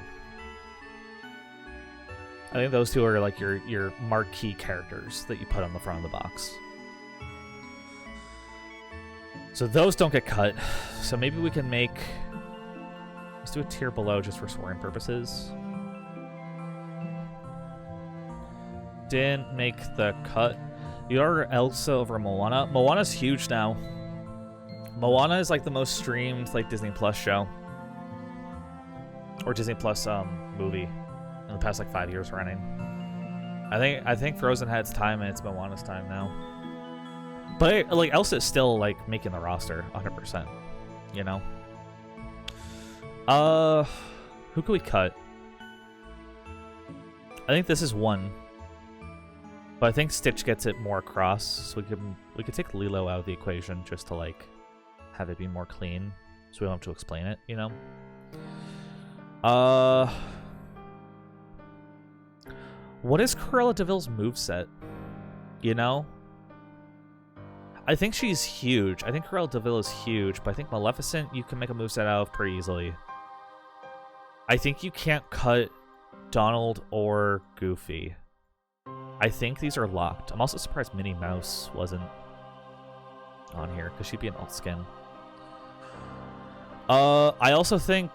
I think those two are like your marquee characters that you put on the front of the box. So those don't get cut. So maybe we can make... Let's do a tier below just for scoring purposes. Didn't make the cut. You order Elsa over Moana. Moana's huge now. Moana is like the most streamed like Disney Plus show. Or Disney Plus movie in the past like 5 years running. I think Frozen had its time and it's Moana's time now. But like Elsa is still like making the roster 100%, you know. Who can we cut? I think this is one. But I think Stitch gets it more across, so we could take Lilo out of the equation just to like have it be more clean, so we don't have to explain it, you know. What is Cruella de Vil's moveset? You know? I think she's huge. I think Cruella de Vil is huge, but I think Maleficent you can make a moveset out of pretty easily. I think you can't cut Donald or Goofy. I think these are locked. I'm also surprised Minnie Mouse wasn't on here, because she'd be an alt skin. I also think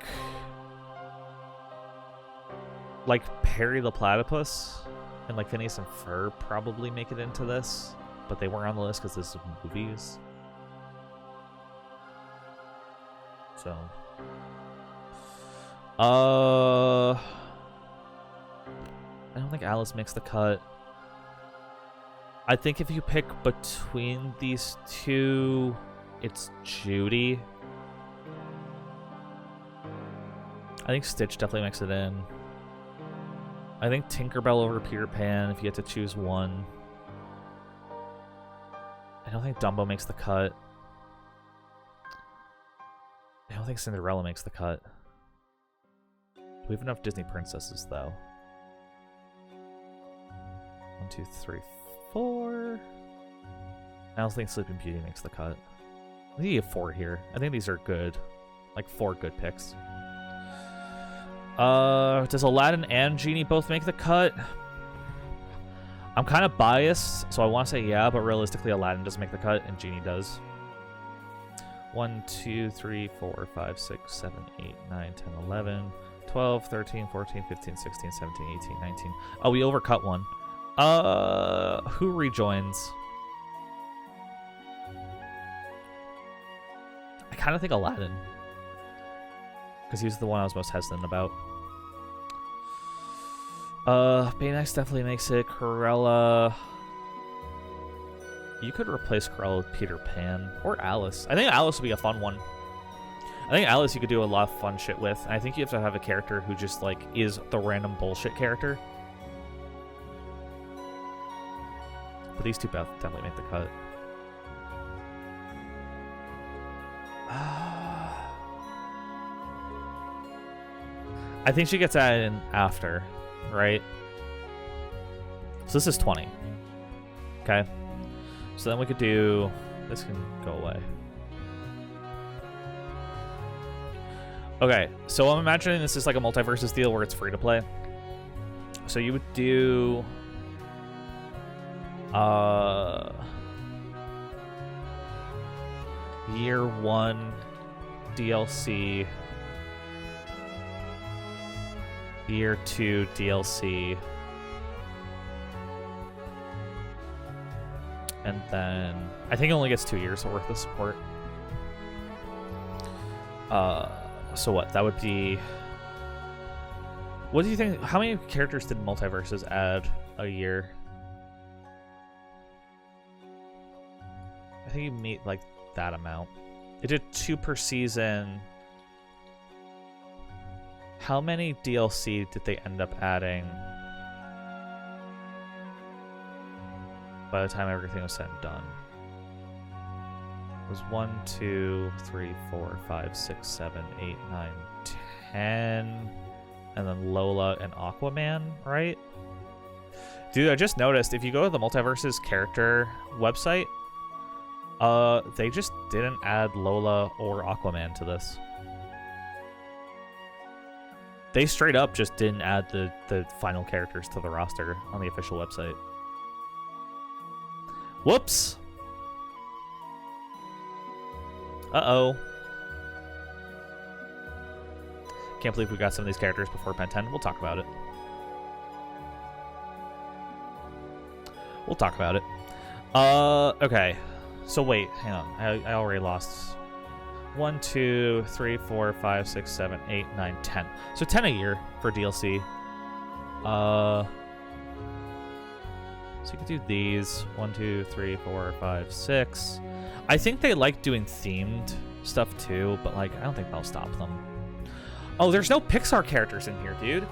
like Perry the Platypus and like Phineas and Ferb probably make it into this, but they weren't on the list because this is movies. So I don't think Alice makes the cut. I think if you pick between these two, it's Judy. I think Stitch definitely makes it in. I think Tinkerbell over Peter Pan if you had to choose one. I don't think Dumbo makes the cut. I don't think Cinderella makes the cut. We have enough Disney princesses, though. 1, 2, 3, 4. I don't think Sleeping Beauty makes the cut. I think you have 4 here. I think these are good. Like 4 good picks. Does Aladdin and Genie both make the cut? I'm kind of biased, so I want to say yeah, but realistically Aladdin doesn't make the cut and Genie does. 1, 2, 3, 4, 5, 6, 7, 8, 9, 10, 11, 12, 13, 14, 15, 16, 17, 18, 19. Oh, we overcut one. Who rejoins? I kind of think Aladdin. Because he was the one I was most hesitant about. Baymax definitely makes it. Cruella. You could replace Cruella with Peter Pan. Or Alice. I think Alice would be a fun one. I think Alice you could do a lot of fun shit with. And I think you have to have a character who just, like, is the random bullshit character. But these two definitely make the cut. I think she gets added in after, right? So this is 20. Okay. So then we could do... This can go away. Okay, so I'm imagining this is like a multiverses deal where it's free to play. So you would do... Year 1 DLC... Year 2 DLC, and then I think it only gets 2 years worth of support. So what? That would be. What do you think? How many characters did Multiverses add a year? think you meet like that amount. It did 2 per season. How many DLC did they end up adding by the time everything was said and done? It was 1, 2, 3, 4, 5, 6, 7, 8, 9, 10, and then Lola and Aquaman, right? Dude, I just noticed if you go to the Multiverses character website, they just didn't add Lola or Aquaman to this. They straight up just didn't add the final characters to the roster on the official website. Whoops! Uh-oh. Can't believe we got some of these characters before Pen 10. We'll talk about it. We'll talk about it. Okay. So wait, hang on. I already lost 1, 2, 3, 4, 5, 6, 7, 8, 9, 10. So 10 a year for DLC. So you can do these. 1, 2, 3, 4, 5, 6. I think they like doing themed stuff too, but like I don't think that'll stop them. Oh, there's no Pixar characters in here, dude.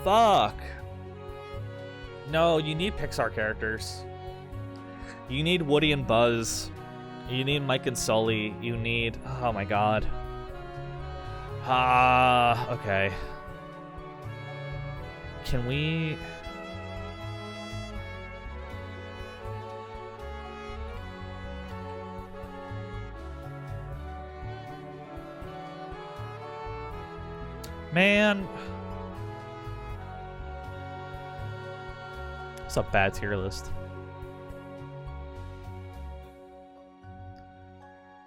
Fuck. No, you need Pixar characters. You need Woody and Buzz. You need Mike and Sully. You need... Oh my god. Okay. Can we... Man. It's a bad tier list.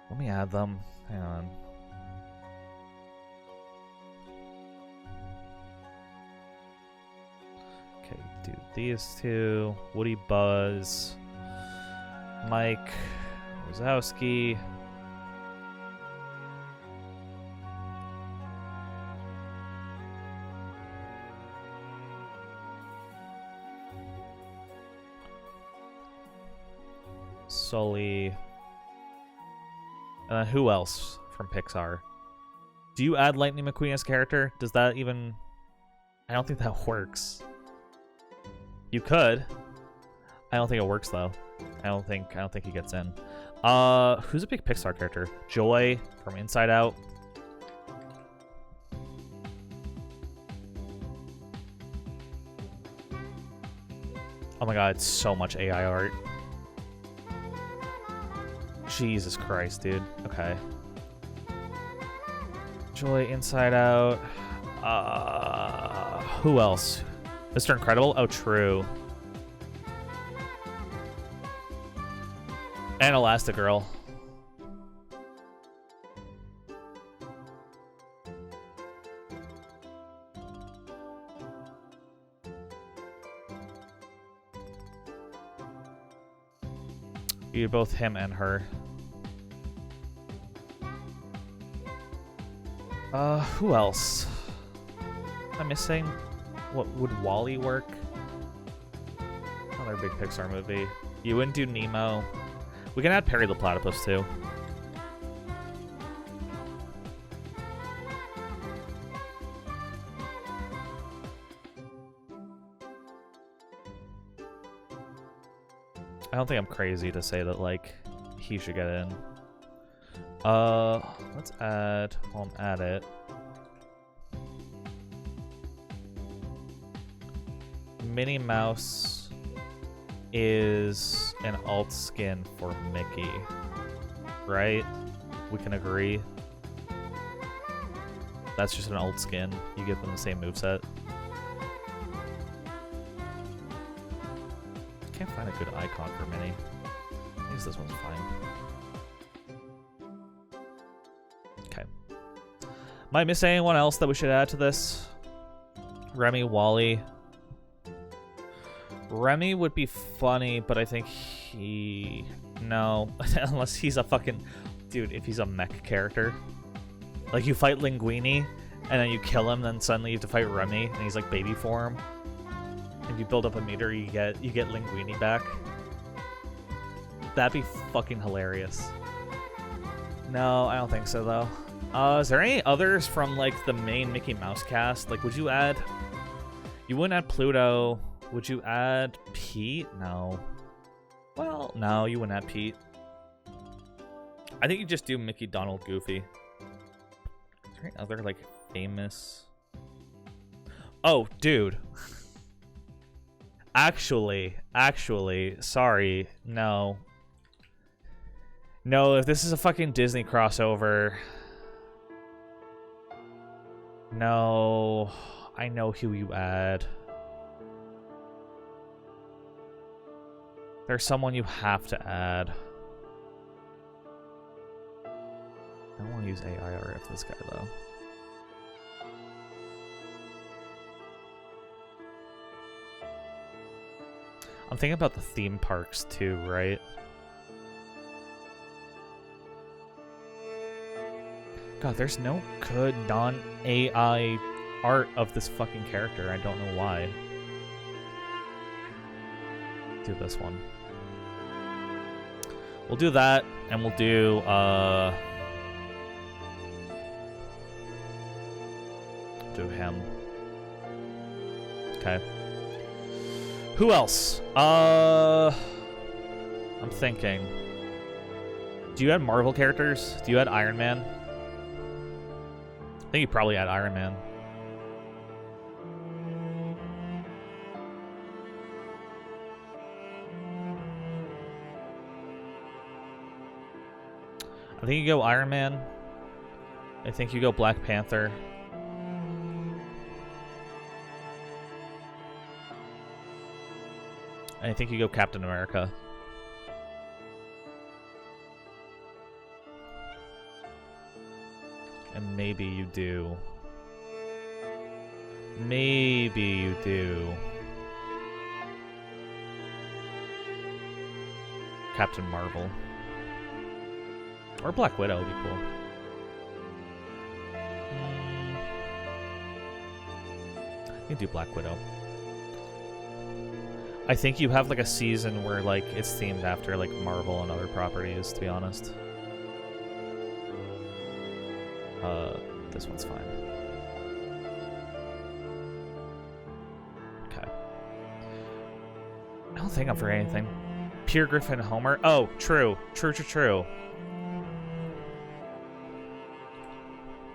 Let me add them. Hang on. Okay, do these two. Woody, Buzz, Mike Wazowski. Sully. Who else from Pixar? Do you add Lightning McQueen as a character? Does that even... I don't think that works. You could. I don't think it works though. I don't think he gets in. Who's a big Pixar character? Joy from Inside Out. Oh my god, it's so much AI art. Jesus Christ, dude. Okay. Joy, Inside Out. Who else? Mr. Incredible? Oh, true. And Elastigirl. You both him and her. Who else? Am I missing? What would WALL-E work? Another big Pixar movie. You wouldn't do Nemo. We can add Perry the Platypus too. I don't think I'm crazy to say that, like, he should get in. Let's add... I'll add it. Minnie Mouse is an alt skin for Mickey, right? We can agree. That's just an alt skin. You give them the same moveset. Can't find a good icon for Minnie. I guess this one's fine. Okay. Am I missing anyone else that we should add to this? Remy, WALL-E. Remy would be funny, but I think he... No. Unless he's a fucking... Dude, if he's a mech character. Like, you fight Linguini, and then you kill him, then suddenly you have to fight Remy, and he's like baby form. If you build up a meter, you get Linguini back. That'd be fucking hilarious. No, I don't think so, though. Is there any others from, like, the main Mickey Mouse cast? Like, would you add... You wouldn't add Pluto. Would you add Pete? No. Well, no, you wouldn't add Pete. I think you just do Mickey, Donald, Goofy. Is there any other, like, famous... Oh, dude. Actually, sorry, no. No, if this is a fucking Disney crossover... No, I know who you add. There's someone you have to add. I don't want to use AI or if this guy, though. I'm thinking about the theme parks, too, right? God, there's no good non-AI art of this fucking character. I don't know why. Do this one. We'll do that, and we'll do, do him. Okay. Who else? I'm thinking. Do you add Marvel characters? Do you add Iron Man? I think you probably add Iron Man. I think you go Iron Man. I think you go Black Panther. And I think you go Captain America. And maybe you do. Maybe you do. Captain Marvel. Or Black Widow would be cool. You do Black Widow. I think you have like a season where like it's themed after like Marvel and other properties, to be honest. This one's fine. Okay. I don't think I'm forgetting anything. Peter Griffin Homer. Oh, true. True.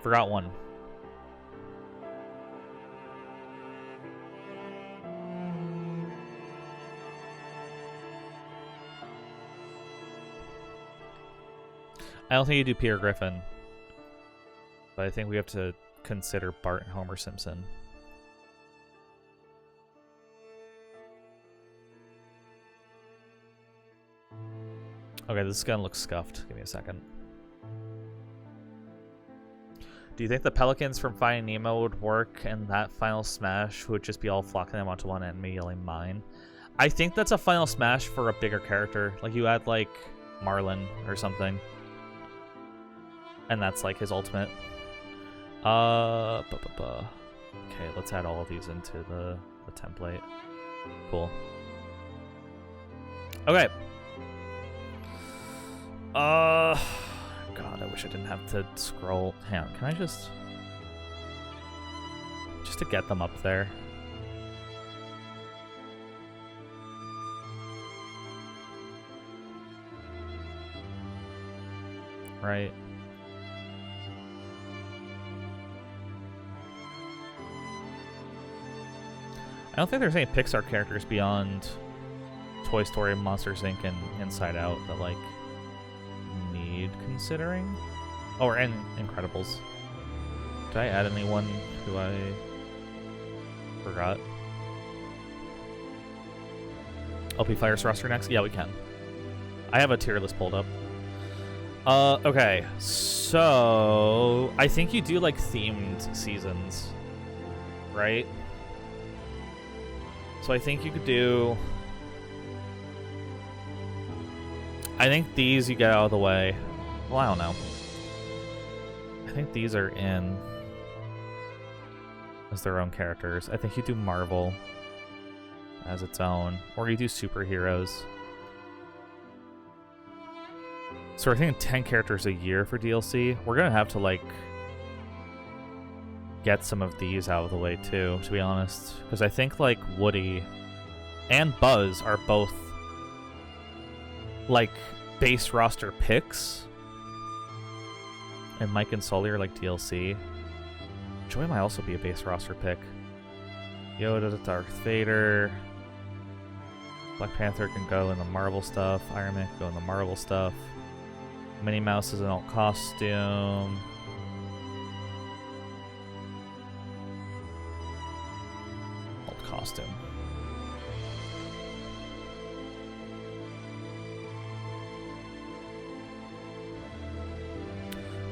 Forgot one. I don't think you do Peter Griffin. But I think we have to consider Bart and Homer Simpson. Okay, this is gonna look scuffed. Give me a second. Do you think the Pelicans from Finding Nemo would work and that final smash would just be all flocking them onto one enemy yelling mine? I think that's a final smash for a bigger character. Like you add like Marlin or something. And that's like his ultimate. Okay, let's add all of these into the template. Cool. Okay. God, I wish I didn't have to scroll. Hang on, can I just to get them up there? Right. I don't think there's any Pixar characters beyond Toy Story, Monsters, Inc., and Inside Out that, like, need considering. Oh, or Incredibles. Did I add anyone who I forgot? LP Fires roster next? Yeah, we can. I have a tier list pulled up. Okay, so I think you do, like, themed seasons, right? So I think you could do... I think these you get out of the way. Well, I don't know. I think these are in as their own characters. I think you do Marvel as its own. Or you do superheroes. So we're thinking 10 characters a year for DLC. We're gonna have to like get some of these out of the way too, to be honest, because I think like Woody and Buzz are both like base roster picks, and Mike and Sully are like DLC. Joy might also be a base roster pick. Yoda, Darth Vader, Black Panther can go in the Marvel stuff. Iron Man can go in the Marvel stuff. Minnie Mouse is an alt costume. Alt costume.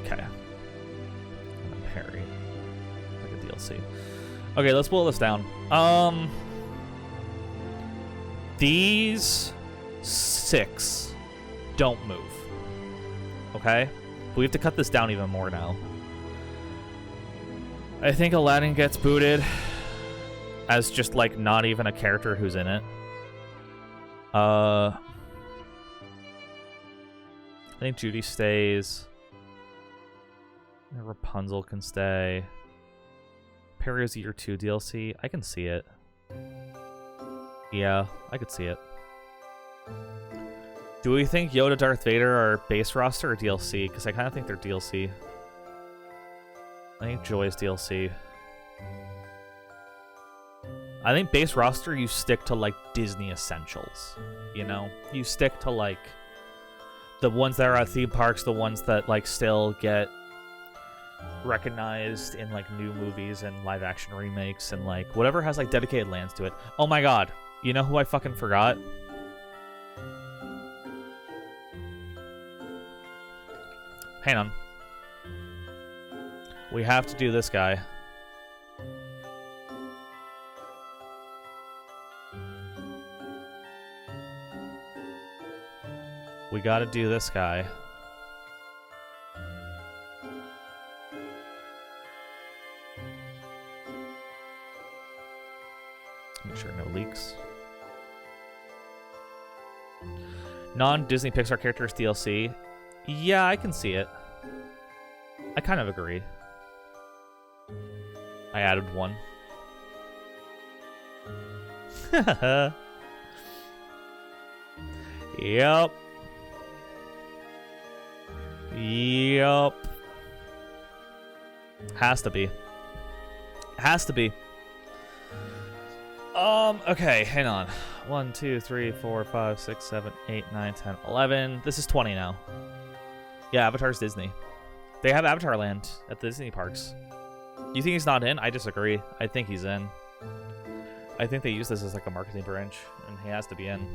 Okay. And Harry. Like a DLC. Okay, let's boil this down. These 6 don't move. Okay? We have to cut this down even more now. I think Aladdin gets booted as just like not even a character who's in it. I think Judy stays. Rapunzel can stay. Perio's Year 2 DLC. I can see it. Yeah, I could see it. Do we think Yoda, Darth Vader are base roster or DLC? Because I kind of think they're DLC. I think Joy's DLC. I think base roster, you stick to like Disney essentials. You know? You stick to like the ones that are at theme parks, the ones that like still get recognized in like new movies and live action remakes and like whatever has like dedicated lands to it. Oh my god. You know who I fucking forgot? Hang on. We have to do this guy. We gotta do this guy. Make sure no leaks. Non-Disney Pixar characters DLC. Yeah, I can see it. I kind of agree. I added one. Yep. Yep. Has to be. Has to be. Okay, hang on. 1, 2, 3, 4, 5, 6, 7, 8, 9, 10, 11. This is 20 now. Yeah, Avatar's Disney. They have Avatar Land at the Disney parks. You think he's not in? I disagree. I think he's in. I think they use this as like a marketing branch, and he has to be in.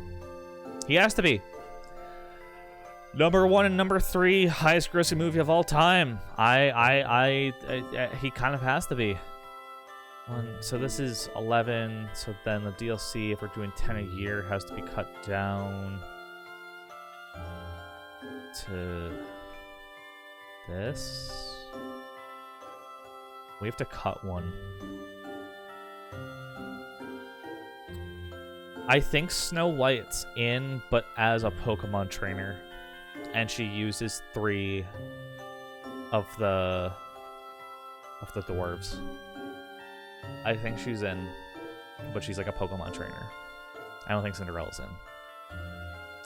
He has to be. Number 1 and number 3 highest grossing movie of all time. He kind of has to be. So this is 11. So then the DLC, if we're doing 10 a year, has to be cut down to this. We have to cut one. I think Snow White's in, but as a Pokemon trainer. And she uses 3 of the dwarves. I think she's in, but she's like a Pokemon trainer. I don't think Cinderella's in.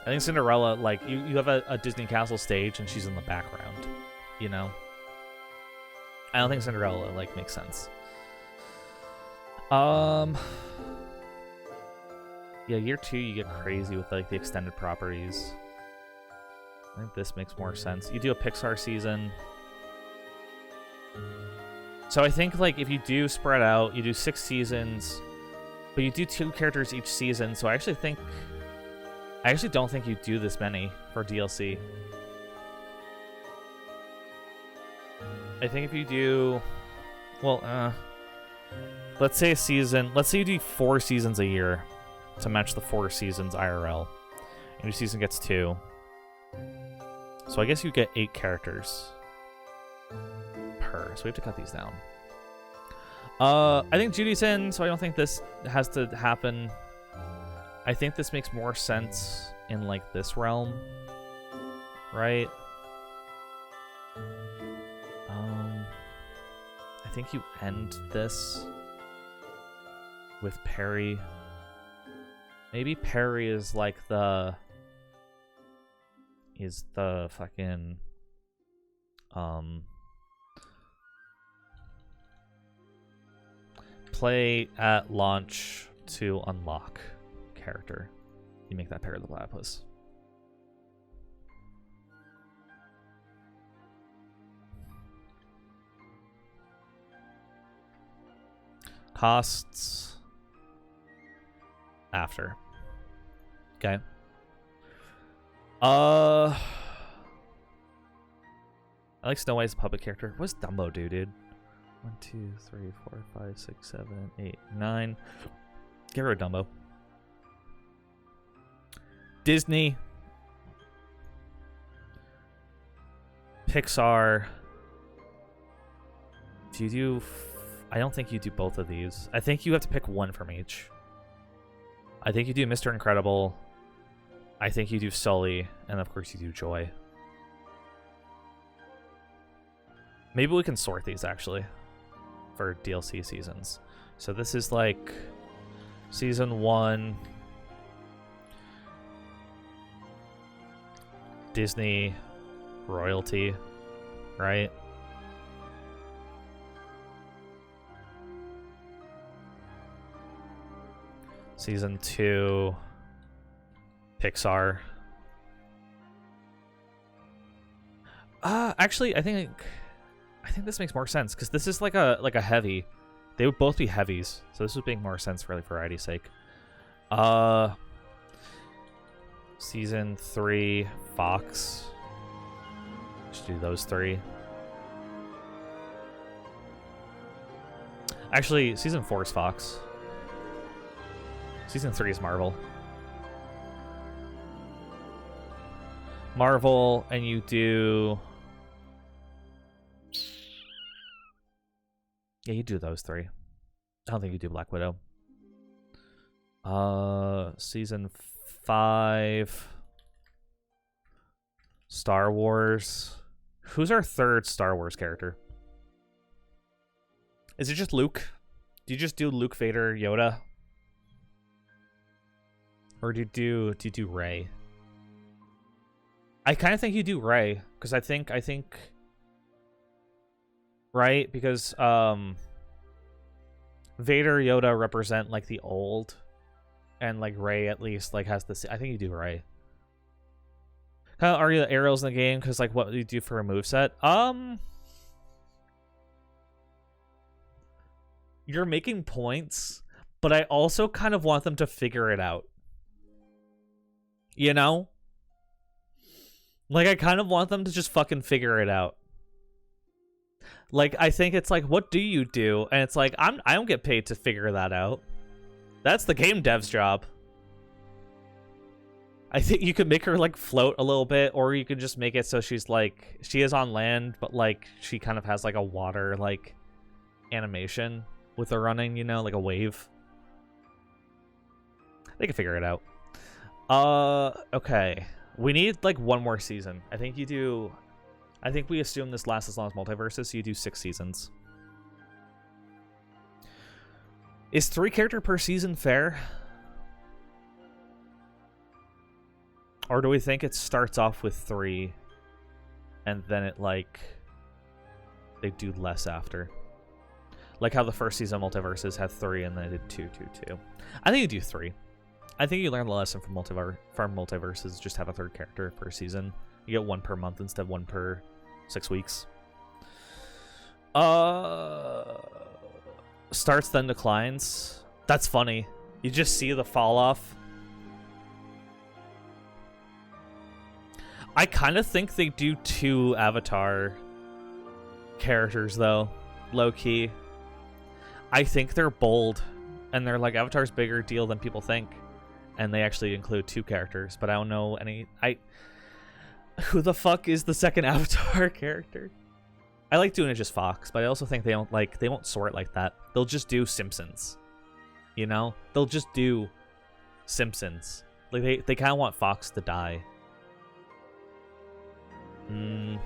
I think Cinderella, like, you have a Disney Castle stage and she's in the background, you know? I don't think Cinderella, like, makes sense. Yeah, year 2, you get crazy with, like, the extended properties. I think this makes more sense. You do a Pixar season. So I think, like, if you do spread out, you do 6 seasons, but you do 2 characters each season, so I actually don't think you do this many for DLC. I think if you do, well, let's say you do 4 seasons a year to match the 4 seasons IRL. And your season gets 2. So I guess you get 8 characters per. So we have to cut these down. I think Judy's in, so I don't think this has to happen. I think this makes more sense in, like, this realm. right? I think you end this with Perry. Maybe Perry is like the fucking play at launch to unlock character. You make that Perry the Platypus. Costs after. Okay. I like Snow White as a puppet character. What's Dumbo do, dude? 1, 2, 3, 4, 5, 6, 7, 8, 9. Get rid of Dumbo. Disney. Pixar. Do you do... I don't think you do both of these. I think you have to pick one from each. I think you do Mr. Incredible. I think you do Sully. And of course you do Joy. Maybe we can sort these, actually, for DLC seasons. So this is like Season 1. Disney royalty, right? Season 2, Pixar. Actually, I think this makes more sense because this is like a heavy. They would both be heavies, so this would make more sense for like variety's sake. Season 3, Fox. Just do those 3. Actually, Season 4 is Fox. Season 3 is Marvel. Marvel, and you do... Yeah, you do those 3. I don't think you do Black Widow. Season 5... Star Wars. Who's our third Star Wars character? Is it just Luke? Do you just do Luke, Vader, Yoda? Or do you do Rey? I kind of think you do Rey, because I think right, because Vader, Yoda represent like the old, and like Rey at least like has this. I think you do Rey. Kind of argue the arrows in the game because like what do you do for a moveset? You're making points, but I also kind of want them to figure it out. You know? Like, I kind of want them to just fucking figure it out. Like, I think it's like, what do you do? And it's like, I don't get paid to figure that out. That's the game dev's job. I think you could make her, like, float a little bit, or you could just make it so she's, like, she is on land, but, like, she kind of has, like, a water, like, animation with her running, you know, like a wave. They can figure it out. Okay. We need, like, one more season. I think you do... I think we assume this lasts as long as Multiverses, so you do 6 seasons. Is 3 character per season fair? Or do we think it starts off with 3, and then it, like... they do less after? Like how the first season of Multiverses had 3, and then they did 2, 2, 2. I think you do 3. I think you learn the lesson from Multiverses. Just have a 3rd character per season. You get 1 per month instead of 1 per 6 weeks. Starts then declines. That's funny. You just see the fall off. I kind of think they do 2 Avatar characters though, low key. I think they're bold, and they're like, Avatar's bigger deal than people think. And they actually include 2 characters, but I don't know any... Who the fuck is the second Avatar character? I like doing it just Fox, but I also think they won't sort like that. They'll just do Simpsons. You know? They'll just do Simpsons. Like, they kind of want Fox to die. Mm.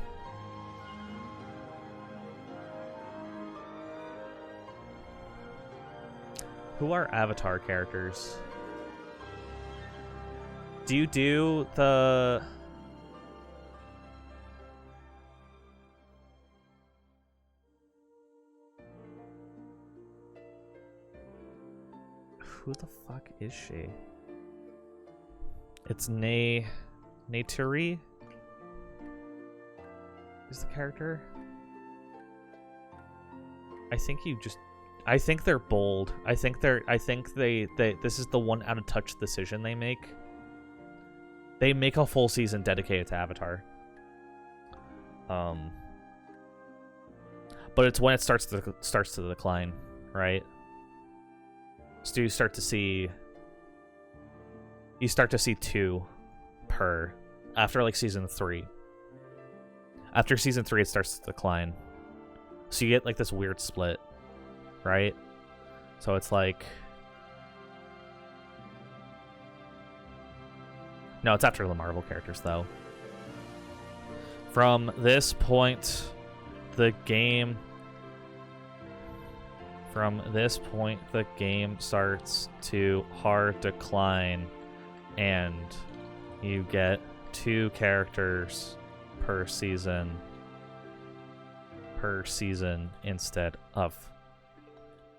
Who are Avatar characters? Do you do the... Who the fuck is she? It's Neytiri? Is the character? I think you just... I think they're bold. I think they this is the one out of touch decision they make. They make a full season dedicated to Avatar. But it's when it starts to decline, right? So you start to see 2 per after like season 3. After season 3 it starts to decline. So you get like this weird split, right? So it's like, no, it's after the Marvel characters though. From this point the game starts to hard decline, and you get 2 characters per season instead of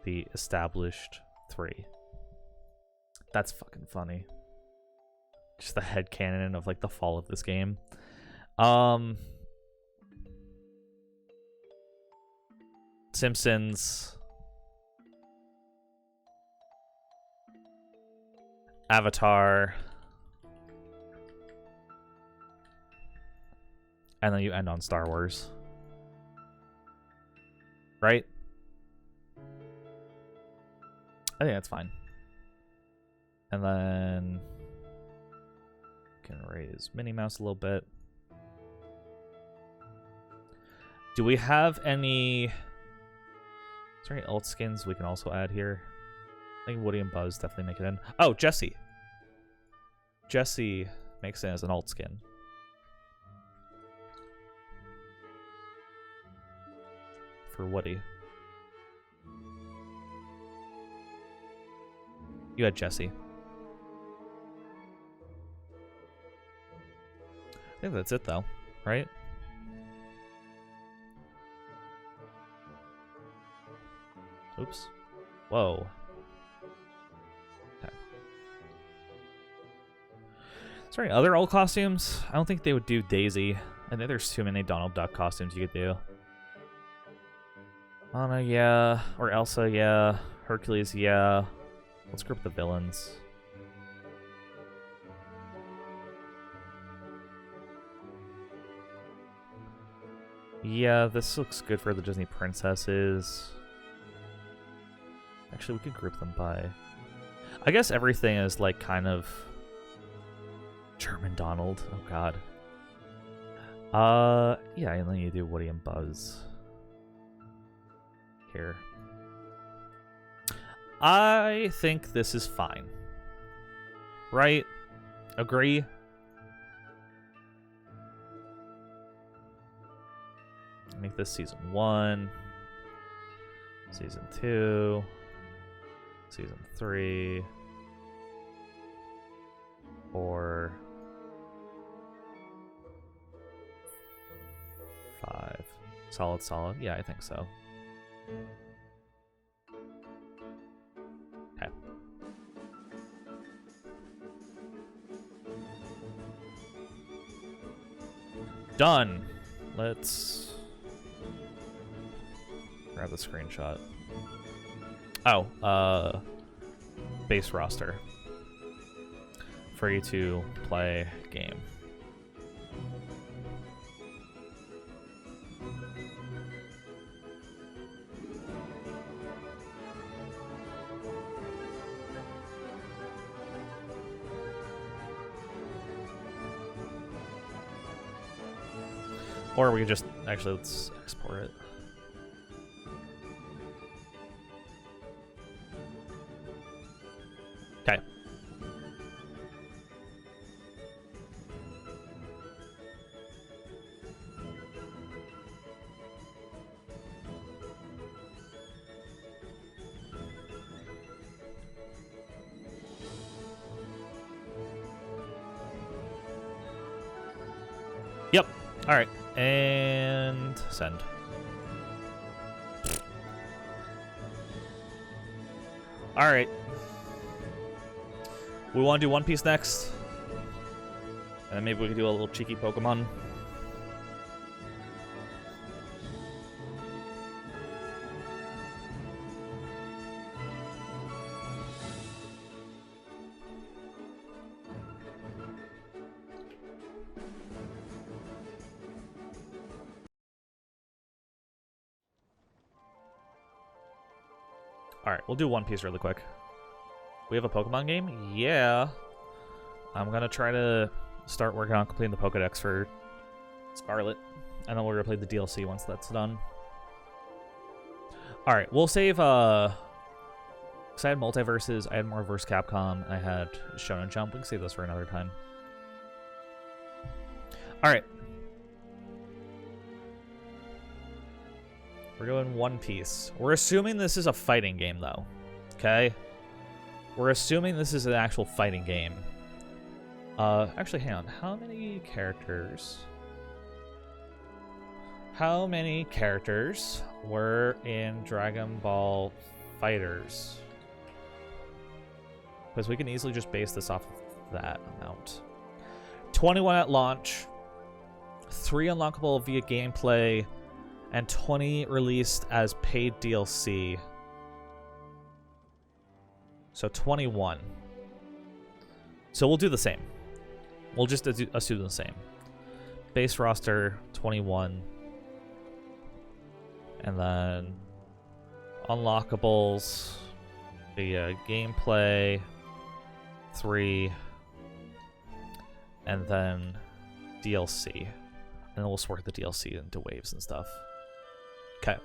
the established 3. That's fucking funny. Just the headcanon of like the fall of this game. Simpsons, Avatar, and then you end on Star Wars, right? I think that's fine. And then can raise Minnie Mouse a little bit. Do we have any... Is there any alt skins we can also add here? I think Woody and Buzz definitely make it in. Oh, Jessie. Jessie makes it as an alt skin. For Woody. You had Jessie. I think that's it though, right? Oops. Whoa. Okay. Is there any other old costumes? I don't think they would do Daisy. I think there's too many Donald Duck costumes you could do. Anna, yeah. Or Elsa, yeah. Hercules, yeah. Let's group the villains. Yeah, this looks good for the Disney princesses. Actually, we could group them by... I guess everything is, like, kind of... German Donald. Oh, God. Yeah, and then you do Woody and Buzz. Here. I think this is fine. Right? Agree? Make this season 1. Season 2. Season 3. 4. 5. Solid. Yeah, I think so. Okay. Done. Let's grab the screenshot. Oh, base roster. Free to play game. Or we could just, actually, let's export it. Okay. Alright, and send. Alright. We want to do One Piece next. And then maybe we can do a little cheeky Pokemon. Alright, we'll do One Piece really quick. We have a Pokemon game? Yeah. I'm gonna try to start working on completing the Pokedex for Scarlet. And then we're gonna play the DLC once that's done. Alright, we'll save, because I had Multiverses, I had more vs. Capcom, and I had Shonen Jump. We can save this for another time. Alright. We're doing One Piece. We're assuming this is a fighting game, though. Okay? We're assuming this is an actual fighting game. Actually, hang on. How many characters? How many characters were in Dragon Ball FighterZ? Because we can easily just base this off of that amount. 21 at launch. 3 unlockable via gameplay. And 20 released as paid DLC. So 21. So we'll do the same. We'll just assume the same. Base roster, 21. And then unlockables via gameplay, 3. And then DLC. And then we'll sort the DLC into waves and stuff. Okay.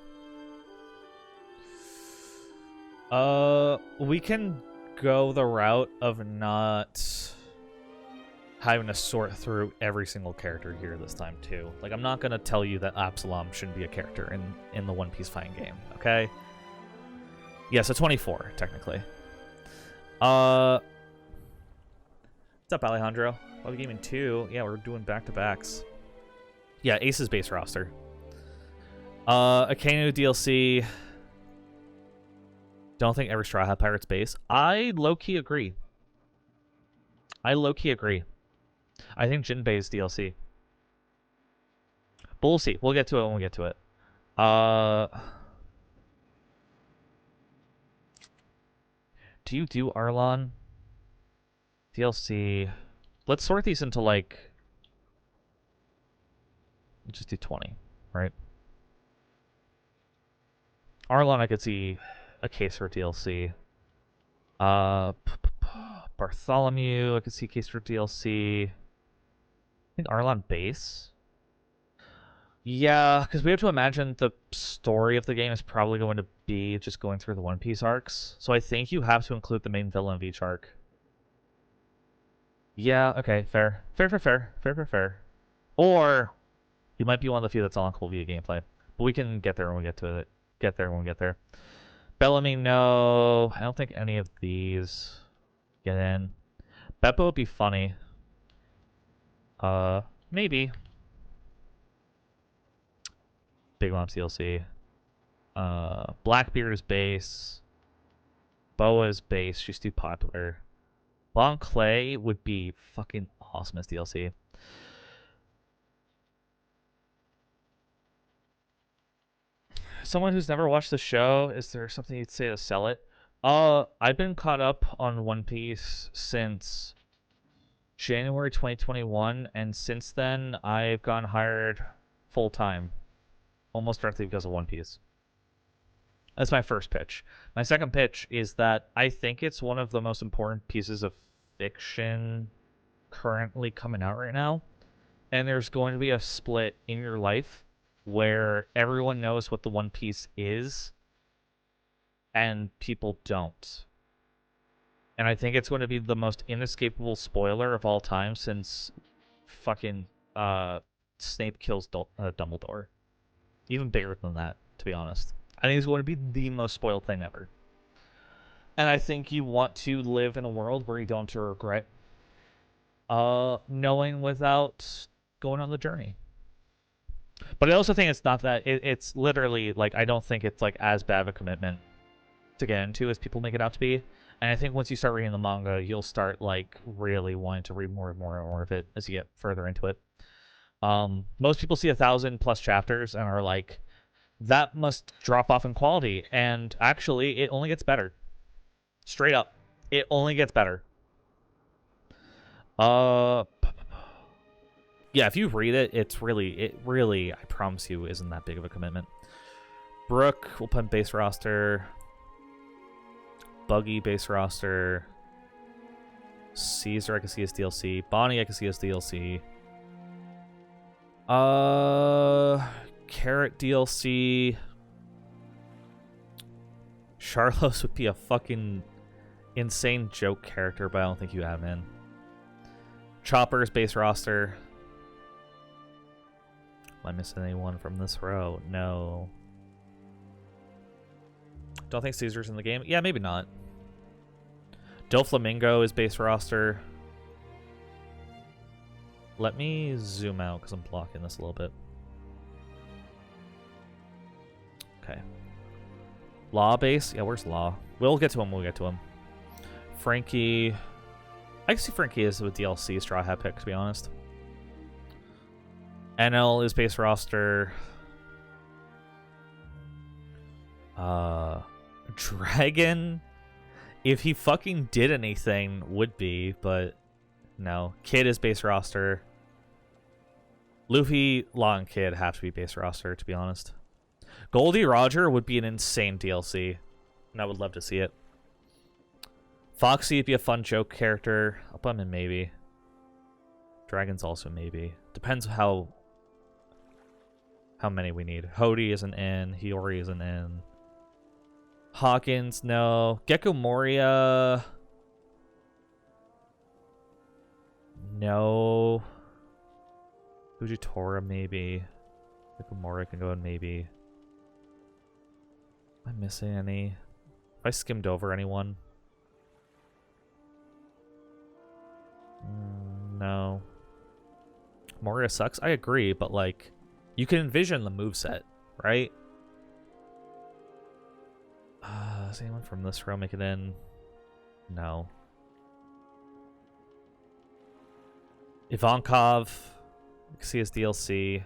We can go the route of not having to sort through every single character here this time too. Like, I'm not gonna tell you that Absalom shouldn't be a character in the One Piece fighting game, okay? Yeah, so 24, technically. What's up, Alejandro? Well, Gaming 2. Yeah, we're doing back-to-backs. Yeah, Ace's base roster. Akainu DLC. Don't think every Straw Hat Pirate's base. I low-key agree. I think Jinbei's DLC. But we'll see. We'll get to it when we get to it. Do you do Arlon? DLC. Let's sort these into, like... just do 20, right? Arlon, I could see a case for DLC. Bartholomew, I could see a case for DLC. I think Arlon base. Yeah, because we have to imagine the story of the game is probably going to be just going through the One Piece arcs. So I think you have to include the main villain of each arc. Yeah, okay, fair. Fair. Or you might be one of the few that's unlockable via gameplay. But we can get there when we get to it. When we get there. Bellamy, no. I don't think any of these get in. Beppo would be funny. Maybe. Big Mom's DLC. Blackbeard is base. Boa is base. She's too popular. Bon Clay would be fucking awesome as DLC. Someone who's never watched the show, is there something you'd say to sell it? I've been caught up on One Piece since January 2021, and since then I've gone hired full-time, almost directly because of One Piece. That's my first pitch. My second pitch is that I think it's one of the most important pieces of fiction currently coming out right now, and there's going to be a split in your life where everyone knows what the One Piece is and people don't. And I think it's going to be the most inescapable spoiler of all time since fucking Snape kills Dumbledore. Even bigger than that, to be honest. I think it's going to be the most spoiled thing ever. And I think you want to live in a world where you don't have to regret knowing without going on the journey. But I also think it's not that. It's literally like I don't think it's like as bad of a commitment to get into as people make it out to be. And I think once you start reading the manga, you'll start like really wanting to read more and more and more of it as you get further into it. Most people see 1,000+ chapters and are like, that must drop off in quality. And actually, it only gets better. Straight up, it only gets better. Yeah, if you read it, it really, I promise you, isn't that big of a commitment. Brooke, we'll put in base roster. Buggy, base roster. Caesar, I can see as DLC. Bonnie, I can see as DLC. Carrot DLC. Charlos would be a fucking insane joke character, but I don't think you have him in. Chopper's base roster. Am I missing anyone from this row? No. Don't think Caesar's in the game. Yeah, maybe not. Doflamingo is base roster. Let me zoom out because I'm blocking this a little bit. Okay. Law base? Yeah, where's Law? We'll get to him when we get to him. Frankie. I can see Frankie as a DLC Straw Hat pick, to be honest. NL is base roster. Dragon, if he fucking did anything, would be, but no. Kid is base roster. Luffy, Law, and Kid have to be base roster, to be honest. Goldie Roger would be an insane DLC, and I would love to see it. Foxy would be a fun joke character. I'll put him in maybe. Dragon's also maybe. Depends how many we need. Hody isn't in. Hiyori isn't in. Hawkins, no. Gecko Moria. No. Fujitora, maybe. Gecko Moria can go in maybe. Am I missing any? Have I skimmed over anyone? No. Moria sucks. I agree, but like, you can envision the moveset, right? Does anyone from this row make it in? No. Ivankov, you can see his DLC.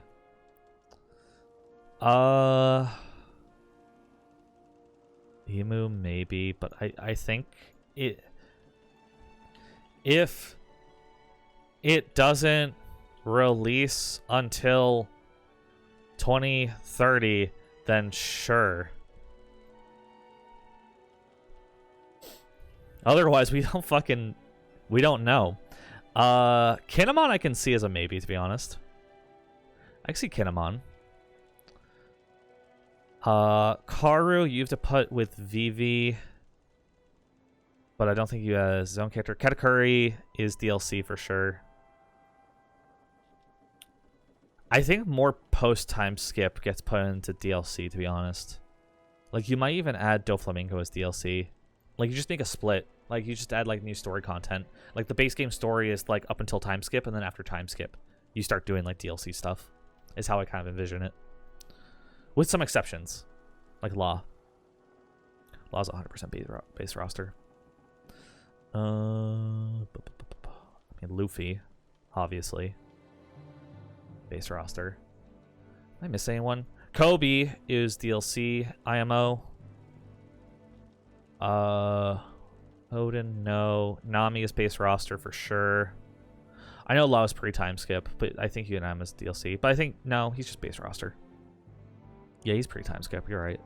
Emu maybe, but I think it, if it doesn't release until 2030, then sure. Otherwise, we don't know. Kinemon I can see as a maybe, to be honest. I can see Kinemon. Karu, you have to put with Vivi. But I don't think you have a zone character. Katakuri is DLC for sure. I think more post-time skip gets put into DLC, to be honest. Like, you might even add Doflamingo as DLC. Like, you just make a split. Like, you just add, like, new story content. Like, the base game story is, like, up until time skip, and then after time skip, you start doing, like, DLC stuff. Is how I kind of envision it. With some exceptions. Like Law. Law's 100% base roster. I mean, Luffy, obviously. Base roster. Am I missing anyone? Kobe is DLC. IMO. Odin, no. Nami is base roster for sure. I know Law is pre-time skip, but I think UNM is DLC. But I think, no, he's just base roster. Yeah, he's pre-time skip, you're right.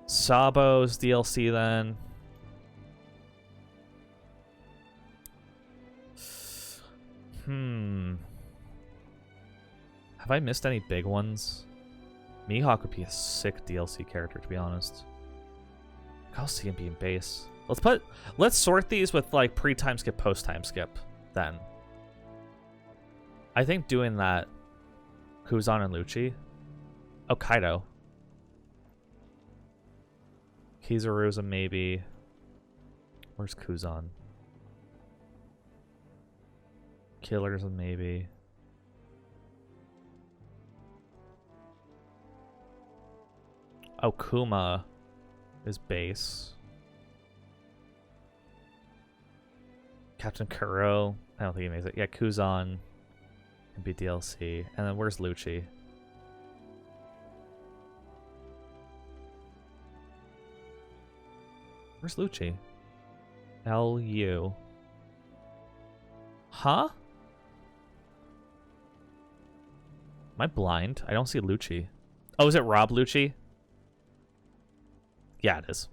Sabo's DLC then. Have I missed any big ones? Mihawk would be a sick DLC character, to be honest. I'll see him being base. Let's sort these with like pre-time skip, post-time skip then. I think doing that, Kuzan and Lucci. Oh, Kaido. Kizaruza maybe. Where's Kuzan? Killers maybe. Oh, Kuma is base. Captain Kuro. I don't think he makes it. Yeah, Kuzan can be DLC. And then where's Lucci? Where's Lucci? LU. Huh? Am I blind? I don't see Lucci. Oh, is it Rob Lucci? Yeah, it is.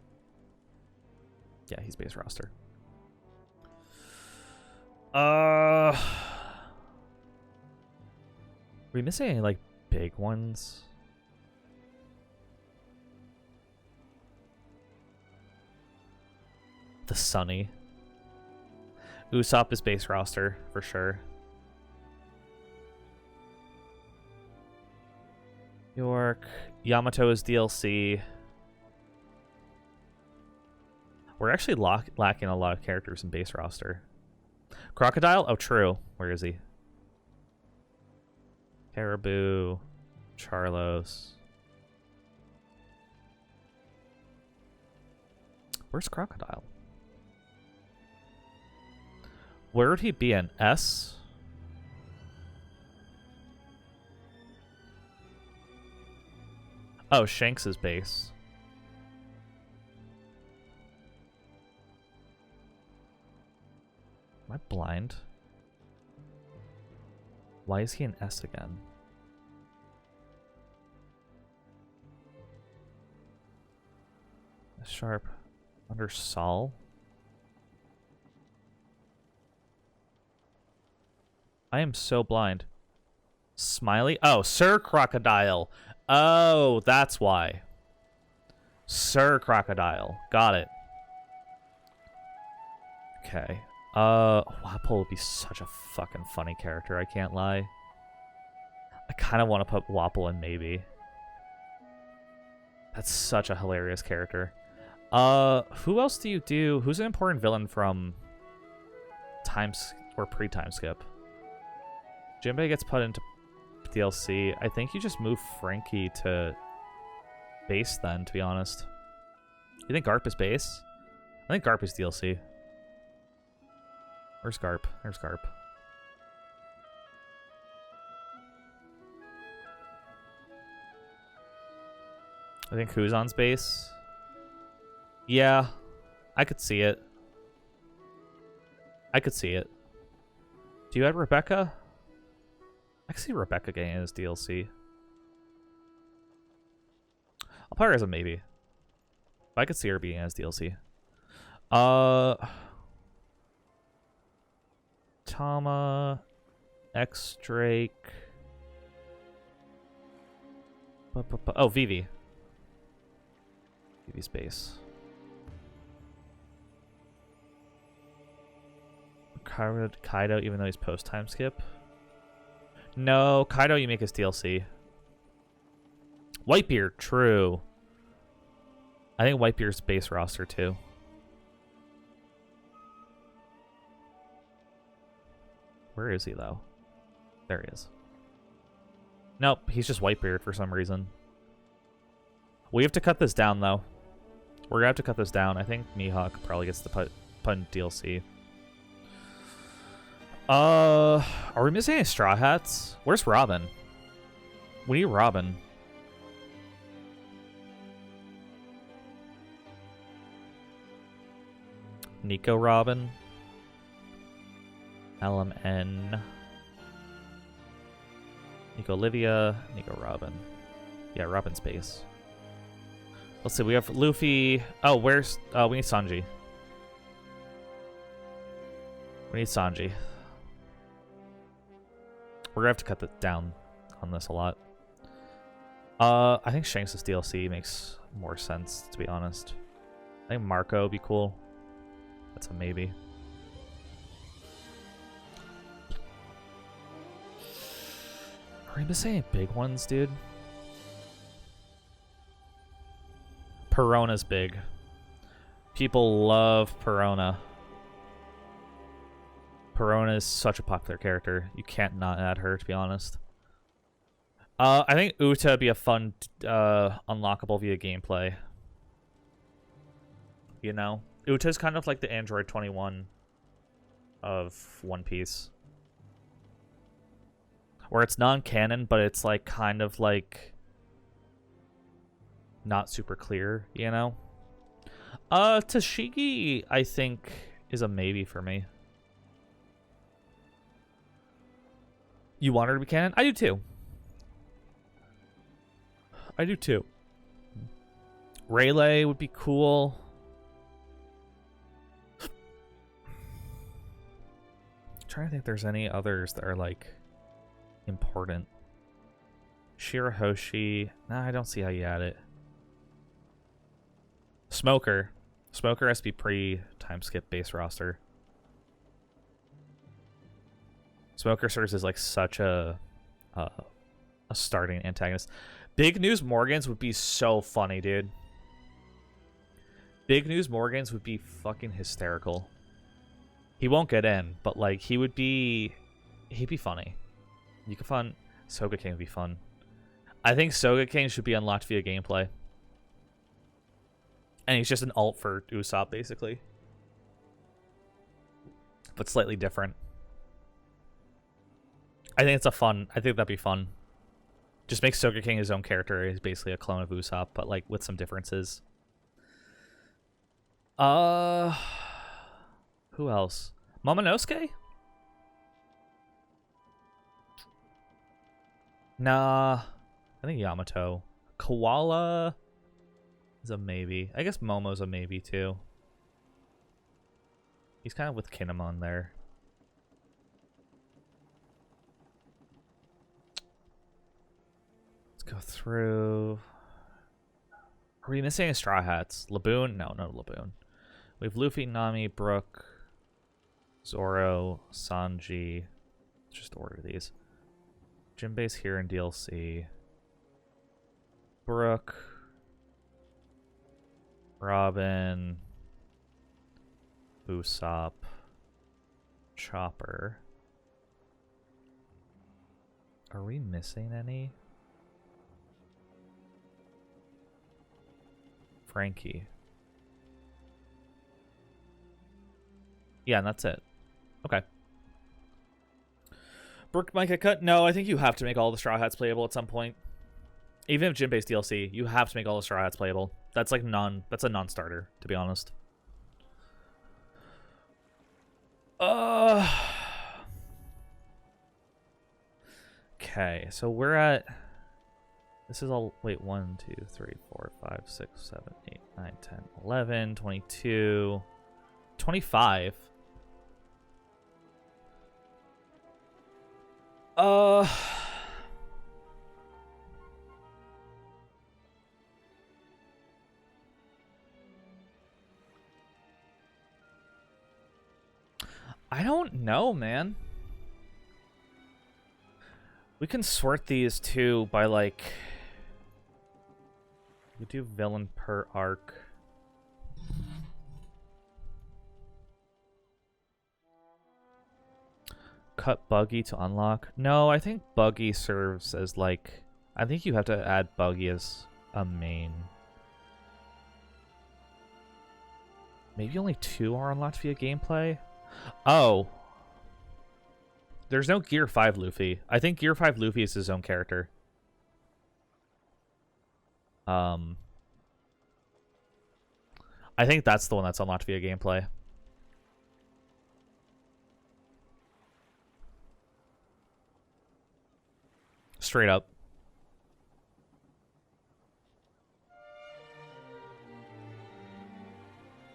Yeah, he's base roster. Are we missing any, like, big ones? The Sunny. Usopp is base roster, for sure. York. Yamato is DLC. We're actually lacking a lot of characters in base roster. Crocodile? Oh, true. Where is he? Caribou. Charlos. Where's Crocodile? Where would he be in? S? Oh, Shanks' base. Am I blind? Why is he in S again? Sharp. Under Sol? I am so blind. Smiley? Oh, Sir Crocodile. Oh, that's why. Sir Crocodile. Got it. Okay. Wapol would be such a fucking funny character, I can't lie. I kind of want to put Wapol in maybe. That's such a hilarious character. Who else do you do? Who's an important villain from times or pre-time skip? Jinbei gets put into DLC. I think you just move Frankie to base then, to be honest. You think Garp is base? I think Garp is DLC. Where's Garp? There's Garp. I think Kuzan's base. Yeah, I could see it. I could see it. Do you add Rebecca? I can see Rebecca getting his DLC. I'll put her as a maybe. But I could see her being as DLC. Tama, X Drake. Oh, Vivi. Vivi's base. Kaido, even though he's post time skip. No, Kaido you make his DLC. Whitebeard, true. I think Whitebeard's base roster too. Where is he though? There he is. Nope, he's just Whitebeard for some reason. We have to cut this down though. We're gonna have to cut this down. I think Mihawk probably gets to put in DLC. Are we missing any Straw Hats? Where's Robin? We need Robin. Nico Robin. LMN. Nico Olivia. Nico Robin. Yeah, Robin's base. Let's see, we have Luffy. Oh, where's... Oh, we need Sanji. We need Sanji. We're gonna have to cut that down on this a lot. I think Shanks' DLC makes more sense, to be honest. I think Marco would be cool. That's a maybe. Are we missing any big ones, dude? Perona's big. People love Perona. Perona is such a popular character. You can't not add her, to be honest. I think Uta would be a fun unlockable via gameplay. You know? Uta's kind of like the Android 21 of One Piece. Where it's non-canon, but it's like kind of like not super clear, you know? Tashigi, I think, is a maybe for me. You want her to be canon? I do too. I do too. Rayleigh would be cool. I'm trying to think if there's any others that are like important. Shirahoshi. Nah, I don't see how you add it. Smoker. Smoker has to be pre-time skip base roster. Smoker serves as like such a starting antagonist. Big News Morgans would be so funny, dude. Big News Morgans would be fucking hysterical. He won't get in, but like he'd be funny. You could fun Soga King would be fun. I think Soga King should be unlocked via gameplay. And he's just an alt for Usopp, basically. But slightly different. I think that'd be fun. Just make Soga King his own character. He's basically a clone of Usopp, but like with some differences. Who else? Momonosuke? Nah. I think Yamato. Koala is a maybe. I guess Momo's a maybe too. He's kind of with Kinemon there. Let's go through. Are we missing any Straw Hats? Laboon? No, no Laboon. We have Luffy, Nami, Brook, Zoro, Sanji. Let's just order these. Jinbei's here in DLC. Brook. Robin. Usopp. Chopper. Are we missing any? Frankie. Yeah, and that's it. Okay. Brook might get cut? No, I think you have to make all the Straw Hats playable at some point. Even if Jinbei's DLC, you have to make all the Straw Hats playable. That's like that's a non-starter, to be honest. Okay, so we're at... This is all... Wait, 1, 2, 3, 4, 5, 6, 7, 8, 9, 10, 11, 22, 25. I don't know, man. We can sort these too by like... We do villain per arc. Cut Buggy to unlock. No, I think Buggy serves as like... I think you have to add Buggy as a main. Maybe only 2 are unlocked via gameplay? Oh. There's no Gear 5 Luffy. I think Gear 5 Luffy is his own character. I think that's the one that's unlocked via gameplay. Straight up.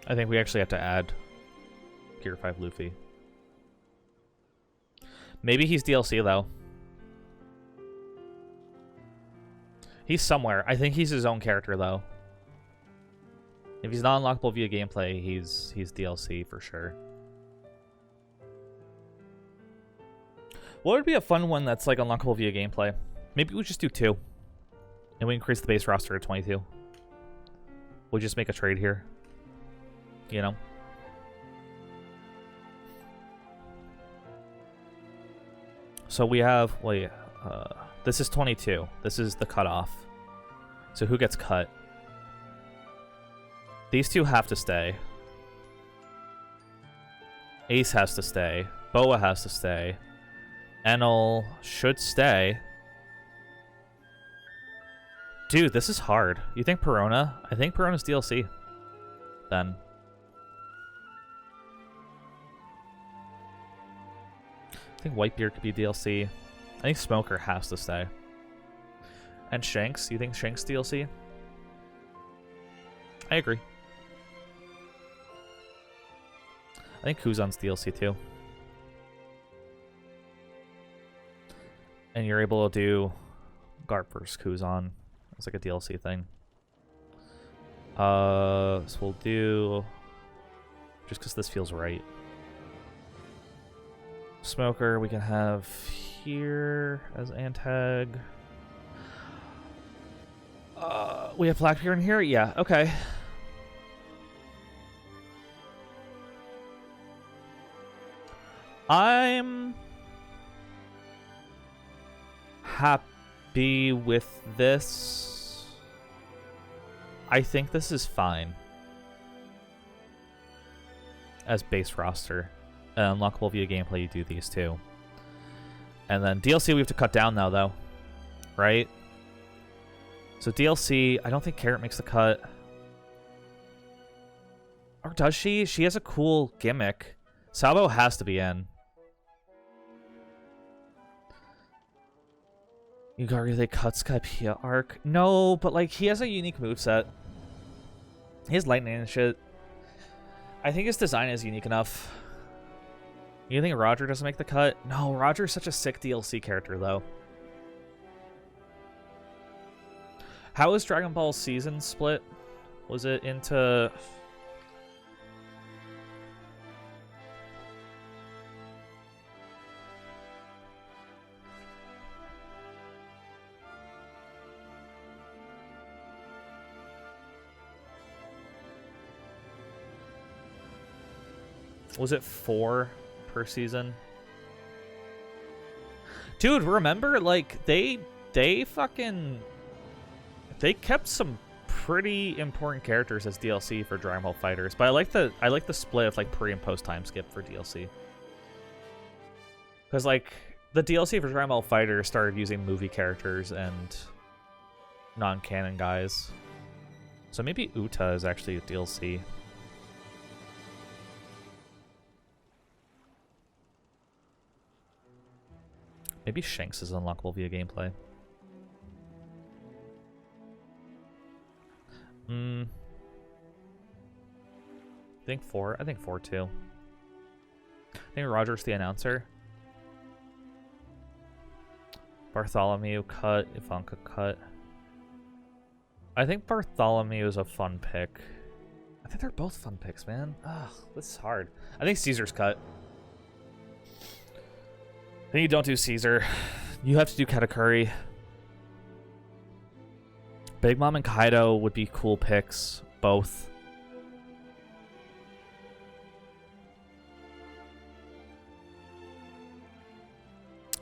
I think we actually have to add Gear 5 Luffy. Maybe he's DLC, though. He's somewhere. I think he's his own character, though. If he's not unlockable via gameplay, he's DLC for sure. What would be a fun one that's like unlockable via gameplay? Maybe we just do 2. And we increase the base roster to 22. We'll just make a trade here. You know? So we have, wait, This is 22. This is the cutoff. So who gets cut? These two have to stay. Ace has to stay. Boa has to stay. Enel should stay. Dude, this is hard. You think Perona? I think Perona's DLC. Then. I think Whitebeard could be DLC. I think Smoker has to stay. And Shanks? You think Shanks DLC? I agree. I think Kuzan's DLC too. And you're able to do Garp vs. Kuzan. It's like a DLC thing. So we'll do... just because this feels right. Smoker we can have here as Antag. We have Blackbeard in here? Yeah, okay. I'm happy with this. I think this is fine as base roster. Unlockable via gameplay, you do these two. And then DLC we have to cut down now, though. Right? So DLC, I don't think Carrot makes the cut. Or does she? She has a cool gimmick. Salvo has to be in. You got really cut Skypea arc? No, but like he has a unique moveset. He has lightning and shit. I think his design is unique enough. You think Roger doesn't make the cut? No, Roger's such a sick DLC character, though. How was Dragon Ball season split? Was it into... Was it 4 per season? Dude, remember, like, they kept some pretty important characters as DLC for Dragon Ball Fighters, but I like the split of like pre and post time skip for DLC. Because like the DLC for Dragon Ball Fighters started using movie characters and non-canon guys. So maybe Uta is actually a DLC. Maybe Shanks is unlockable via gameplay. I think 4. I think 4 too. I think Roger's the announcer. Bartholomew cut. Ivanka cut. I think Bartholomew is a fun pick. I think they're both fun picks, man. Ugh, this is hard. I think Caesar's cut. I think you don't do Caesar. You have to do Katakuri. Big Mom and Kaido would be cool picks, both.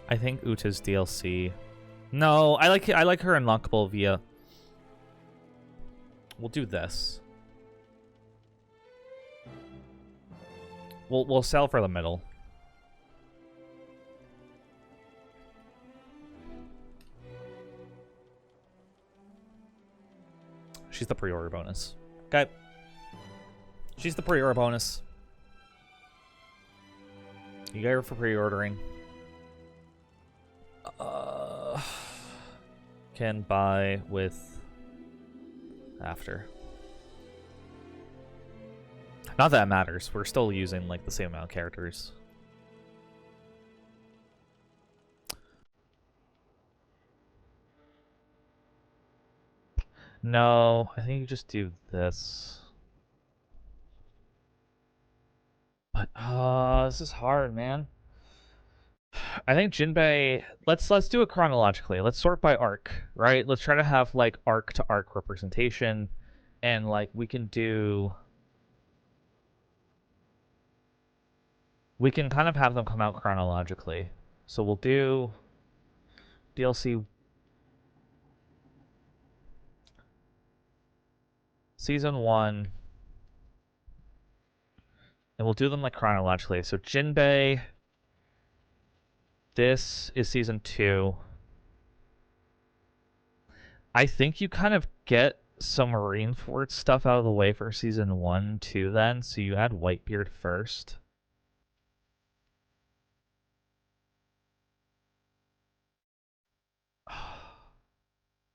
I think Uta's DLC. No, I like her unlockable via. We'll do this. We'll sell for the middle. She's the pre-order bonus. Okay. She's the pre-order bonus. You got her for pre-ordering. Can buy with after. Not that it matters. We're still using like the same amount of characters. No, I think you just do this. But this is hard, man. I think Jinbei, let's do it chronologically. Let's sort by arc, right? Let's try to have like arc to arc representation, and like we can kind of have them come out chronologically. So we'll do DLC Season 1. And we'll do them like chronologically. So Jinbei. This is Season 2. I think you kind of get some Marineford stuff out of the way for Season 1 too then. So you add Whitebeard first.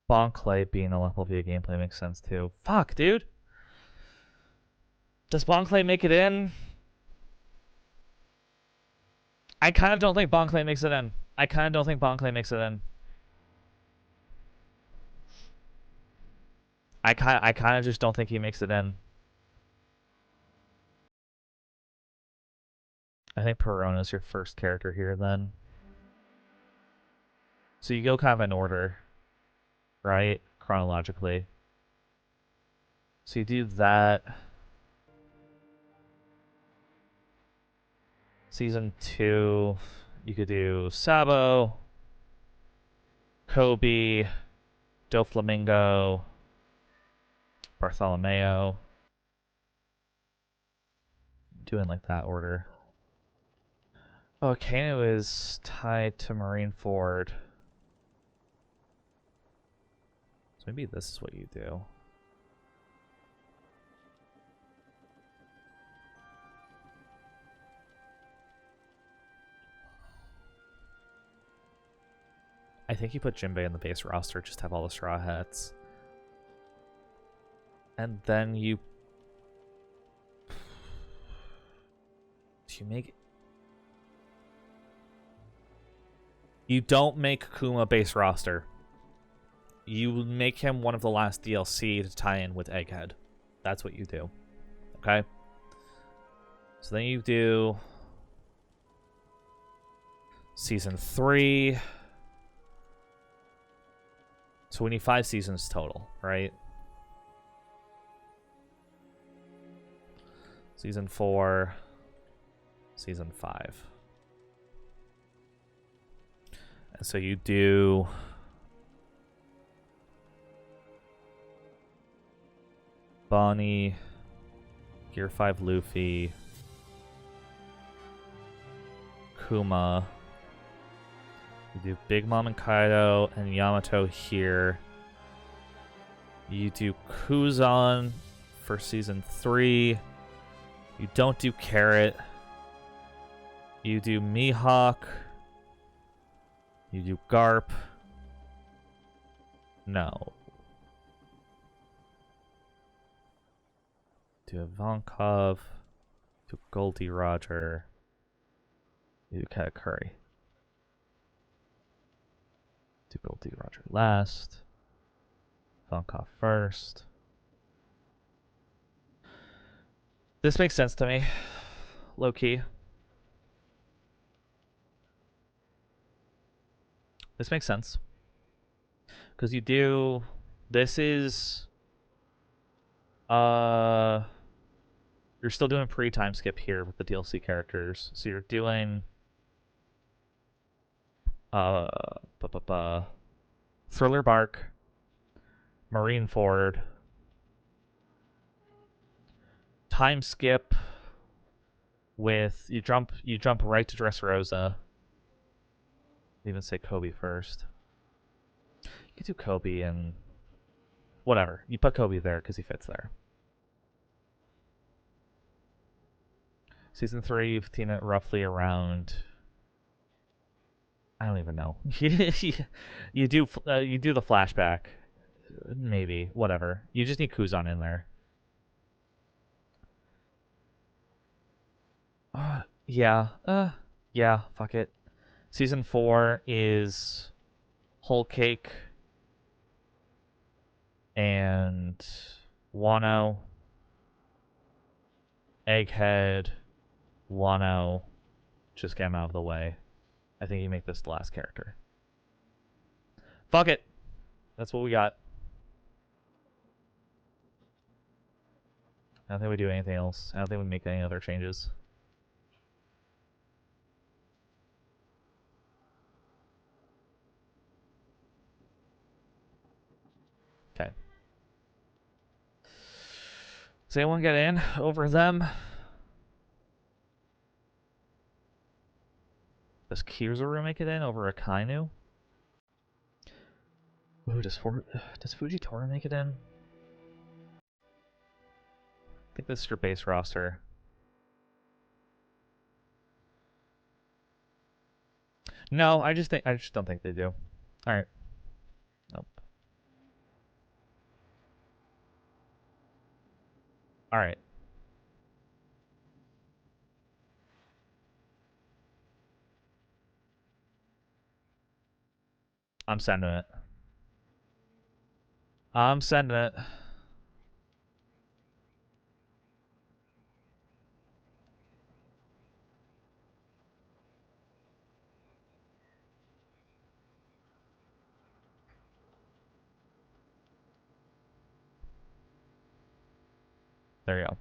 Bonclay being a level via gameplay makes sense too. Fuck, dude. Does Bonclay make it in? I kind of don't think Bonclay makes it in. I kind of just don't think he makes it in. I think Perona's your first character here then. So you go kind of in order, right? Chronologically. So you do that. Season 2, you could do Sabo, Kobe, Doflamingo, Bartholomew. Doing like that order. Oh, Kano is tied to Marineford. So maybe this is what you do. I think you put Jinbei in the base roster, just have all the Straw Hats. And then you... Do you make... You don't make Kuma base roster. You make him one of the last DLC to tie in with Egghead. That's what you do. Okay? So then you do... Season 3... So we need 5 seasons total, right? Season 4, Season 5. And so you do... Bonnie, Gear 5 Luffy, Kuma. You do Big Mom and Kaido and Yamato here. You do Kuzan for Season 3. You don't do Carrot. You do Mihawk. You do Garp. No. Do Ivankov. Do Goldie Roger. You do Katakuri. Do Goldie Roger last. Ivankov first. This makes sense to me. Low key. This makes sense. Because you do... This is... You're still doing pre-time skip here with the DLC characters. So you're doing... Thriller Bark. Marineford. Time skip with... You jump right to Dressrosa. Even say Kobe first. You could do Kobe and... Whatever. You put Kobe there because he fits there. Season 3, you've seen it roughly around... I don't even know. you do the flashback. Maybe. Whatever. You just need Kuzan in there. Yeah, fuck it. Season 4 is Whole Cake and Wano, Egghead, Wano. Just get him out of the way. I think you make this the last character. Fuck it. That's what we got. I don't think we do anything else. I don't think we make any other changes. Okay. Does anyone get in over them? Does Kizaru make it in over Akainu? Ooh, does Fujitora make it in? I think this is your base roster. No, I just don't think they do. Alright. Nope. Alright. I'm sending it. I'm sending it. There you go.